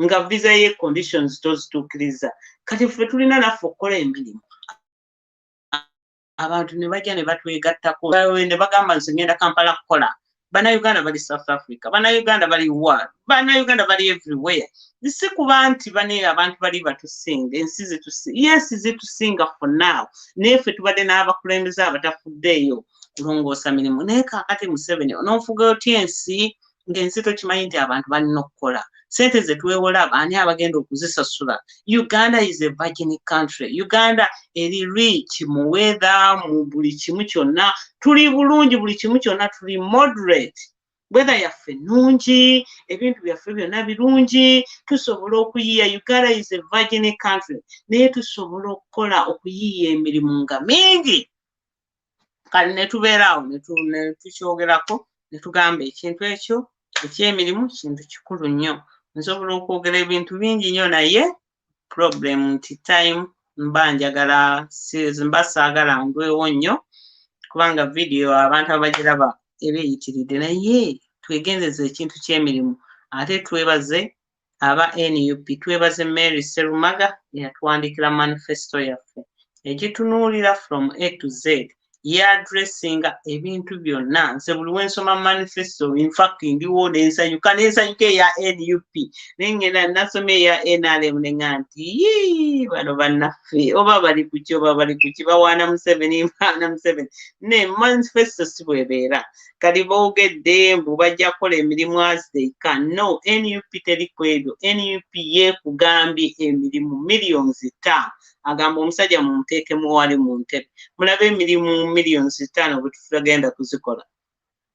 A: nga visa ye conditions tozituukiriza kati ffe tulina naffe okukola emirimu abantu ne bajja ne batwegattako ne bagamba nti ngenda Kampala kukola Bannayuganda bali South Africa, Bannayuganda bali wa, Bannayuganda bali everywhere. Si kuba nti bane abantu bali batusinga, ensi zitusinga. Yes, zitusinga for now. Nefe tubadde n'abakulembeze abatafuddeeyo kulongoosa mirimu. Naye kaakati Museveni onoofuga otya ensi ng'ensi tokimanyi nti abantu balina okukola. Sente ze twewola ani abagenda okuzisasula. Uganda is a virgin country. Uganda eri rich mu weather mu buli kimu kyonna. Tuli bulungi buli kimu kyonna tuli moderate. Weather yaffe nnungi, ebintu byaffe byonna birungi, tusobola okuyiiya. Uganda is a virgin country. Naye tusobola okukola okuyiiya emirimu nga mingi. Kale ne tubeeraawo ne tukyogerako ne tugamba ekintu ekyo eky'emirimu kintu kikulu nnyo. Nsobola okwogera ebintu bingi nnyo naye problem nti time mba njagala mba saagala ndwewo nnyo kubanga video abantu abagiraba eba eyitiridde naye twegenzeza ekintu ky'emirimu ate twebaze aba NUP twebaze Mary Serumaga eyatwandikira manifesto yaffe egitunuulira from A to Z yadressinga ebintu byonna nze buli wensoma manifesto in fact ndiwo nensanyuka eya NUP nengenda nasoma eya NRM nenga nti bano bannaffe oba bali kuki oba bali kuki bawaana Museveni ne manifesto si bwebeera kati boogedde mbu bajja kukola emirimu as they can. No, NUP teri ku ebyo. NUP yeekugambye emirimu millions 5 agamba omusajja mumuteekemu wali mu ntebe mulabe emirimu millions 5 bwe tutagenda kuzikola.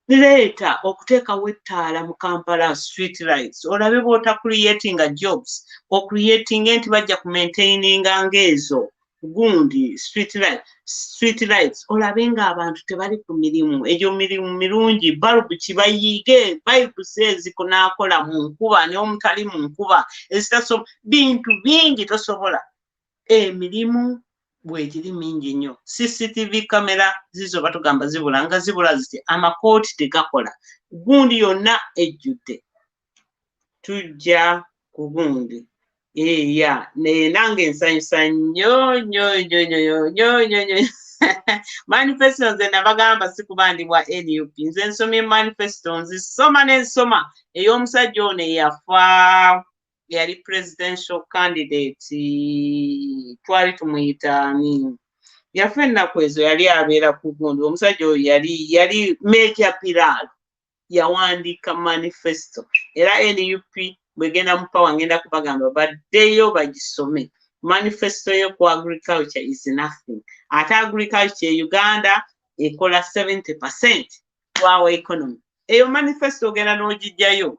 A: Leeta okuteekawo ettaala mu Kampala street lights olabe bw'ota creatinga jobs ocreating enti bajja ku maintaininga ng'ezo gundi street lights olabe ng'abantu tebali ku mirimu egyo mirimu mirungi balubu kibayiige Bible says kunaakola mu nkuba n'omutali mu nkuba bintu bingi tosobola emirimu bwegiri mingi nnyo. CCTV kamera zizo batugamba zibula nga zibula ziti amakooti tegakola gundi yonna ejjudde tujja ku gundi nange ensanyusa nnyo manifesto nze nabagamba si kuba ndi bwa NUP nze nsomye manifesto nzisoma n'ensoma ey'omusajja ono eyafa yali presidential candidate twali tumuyita yafa ennaku ezo yali abeera ku gundi omusajja oyo yali Major Piral yawandiika manifesto era NUP bwegenda mu power ngenda kubagamba baddeyo bagisome manifesto yo ku agriculture is nothing ate agriculture e Uganda ekola 70% to our economy eyo manifesto ogenda n'ogijjayo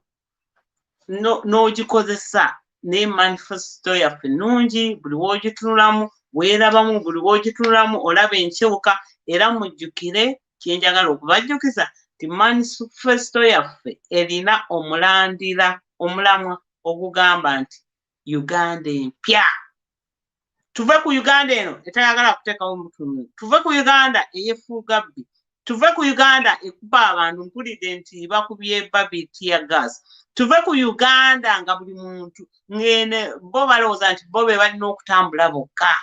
A: n'ogikozesa ne manifesto yaffe nnungi buli w'ogitunulamu weerabamu buli w'ogitunulamu olaba enkyuka era mujjukire kyenjagala okubajjukiza ti manifesto yaffe erina omulamwa ogugamba nti Uganda empya. Tuve ku Uganda eno etayagala kuteekawo mutumu. Tuve ku Uganda eyefuugabbi. Tuve ku Uganda ekuba abantu mpulidde nti bakubye babi tear gas. Tuve ku Uganda nga buli muntu ngene bo balowooza nti bo be balina okutambula bokka.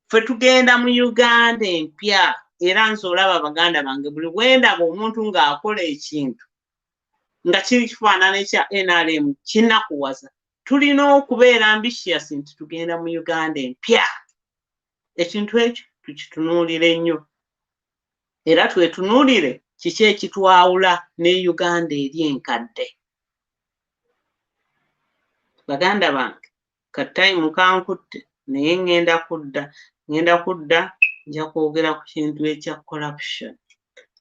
A: Ffe tugenda mu Uganda empya era nze olaba baganda bange buli bwendaba omuntu ng'akola ekintu nga kiri kifaanana ekya NRM kinakuwaza. Tulina okubeera ambitious nti tugenda mu Uganda empya. Ekintu ekyo tukitunuulire nnyo. Era twetunuulire kiki ekitwawula ne Uganda eri enkadde. Baganda bange katayimu kankutte naye ngenda kudda nja kwogera ku kintu ekya corruption.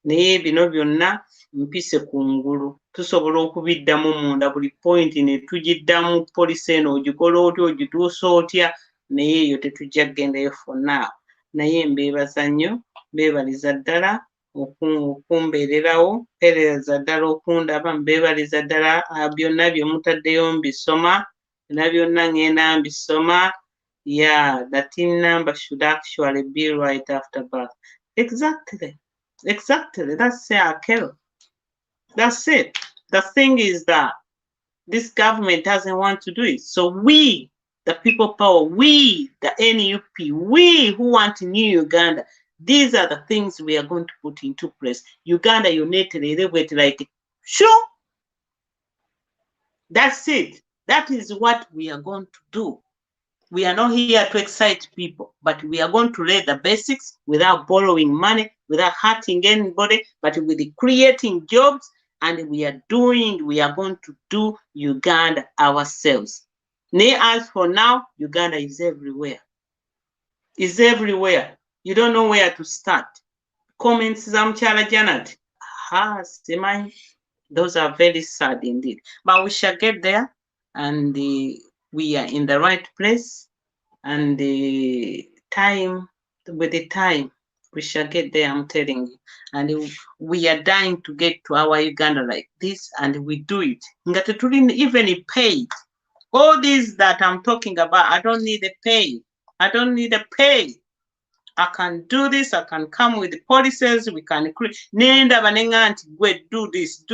A: naye bino byonna mpise kungulu tusobola okubiddamu munda buli point ne tugiddamu poliisi eno ogikola otya ogituusa otya naye eyo tetujja kgendayo for now naye mbeebaza nnyo mbeebaliza ddala okumbeererawo mpeereza ddala okundaba mbeebaliza ddala byonna bye mutaddeyo mbisoma era byonna ngenda mbisoma the team number should actually be right after birth. Exactly, that's Akelo. That's it. The thing is that this government doesn't want to do it. So we, the people power, we, the NUP, we who want new Uganda, these are the things we are going to put into place. Uganda united, like, sure. That's it. That is what we are going to do. We are not here to excite people, but we are going to lay the basics without borrowing money, without hurting anybody, but with creating jobs. And we are going to do Uganda ourselves. As for now, Uganda is everywhere. It's everywhere. You don't know where to start. Comments, Zamchala Janet. Those are very sad indeed. But we shall get there, and we are in the right place. And with the time, we shall get there, I'm telling you. And we are dying to get to our Uganda like this, and we do it. Even paid. All these that I'm talking about, I don't need a pay. I can do this. I can come with the policies. We can create. Do this.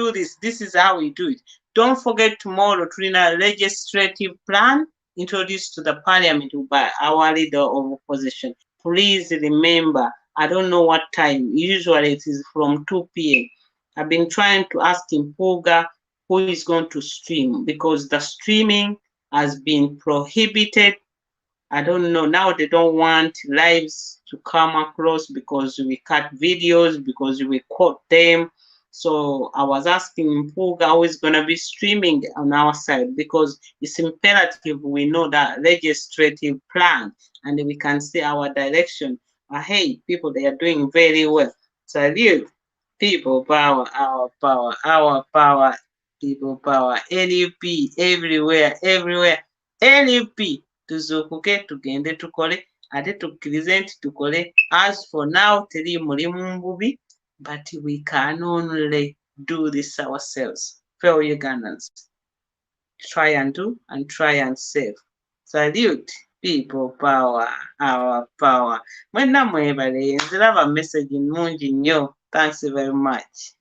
A: This is how we do it. Don't forget tomorrow, Trina, legislative plan introduced to the parliament by our leader of opposition. Please remember, I don't know what time. Usually it is from 2 p.m. I've been trying to ask Mpuga who is going to stream because the streaming has been prohibited. I don't know. Now they don't want lives to come across because we cut videos, because we quote them. So I was asking Mpuga who is going to be streaming on our side because it's imperative we know that legislative plan and we can see our direction. Hey, people, they are doing very well. Salute. People power, our power, people power. NUP everywhere. NUP. Tuzuukuke tugende tukole ate tukkirize nti tukole. As for now teri mulimu bubi, but we can only do this ourselves. Fellow Ugandans, try and do and try and save. Salute. People power, our power. Mwenna mwebale nziraba message nungi nnyo. Thanks very much.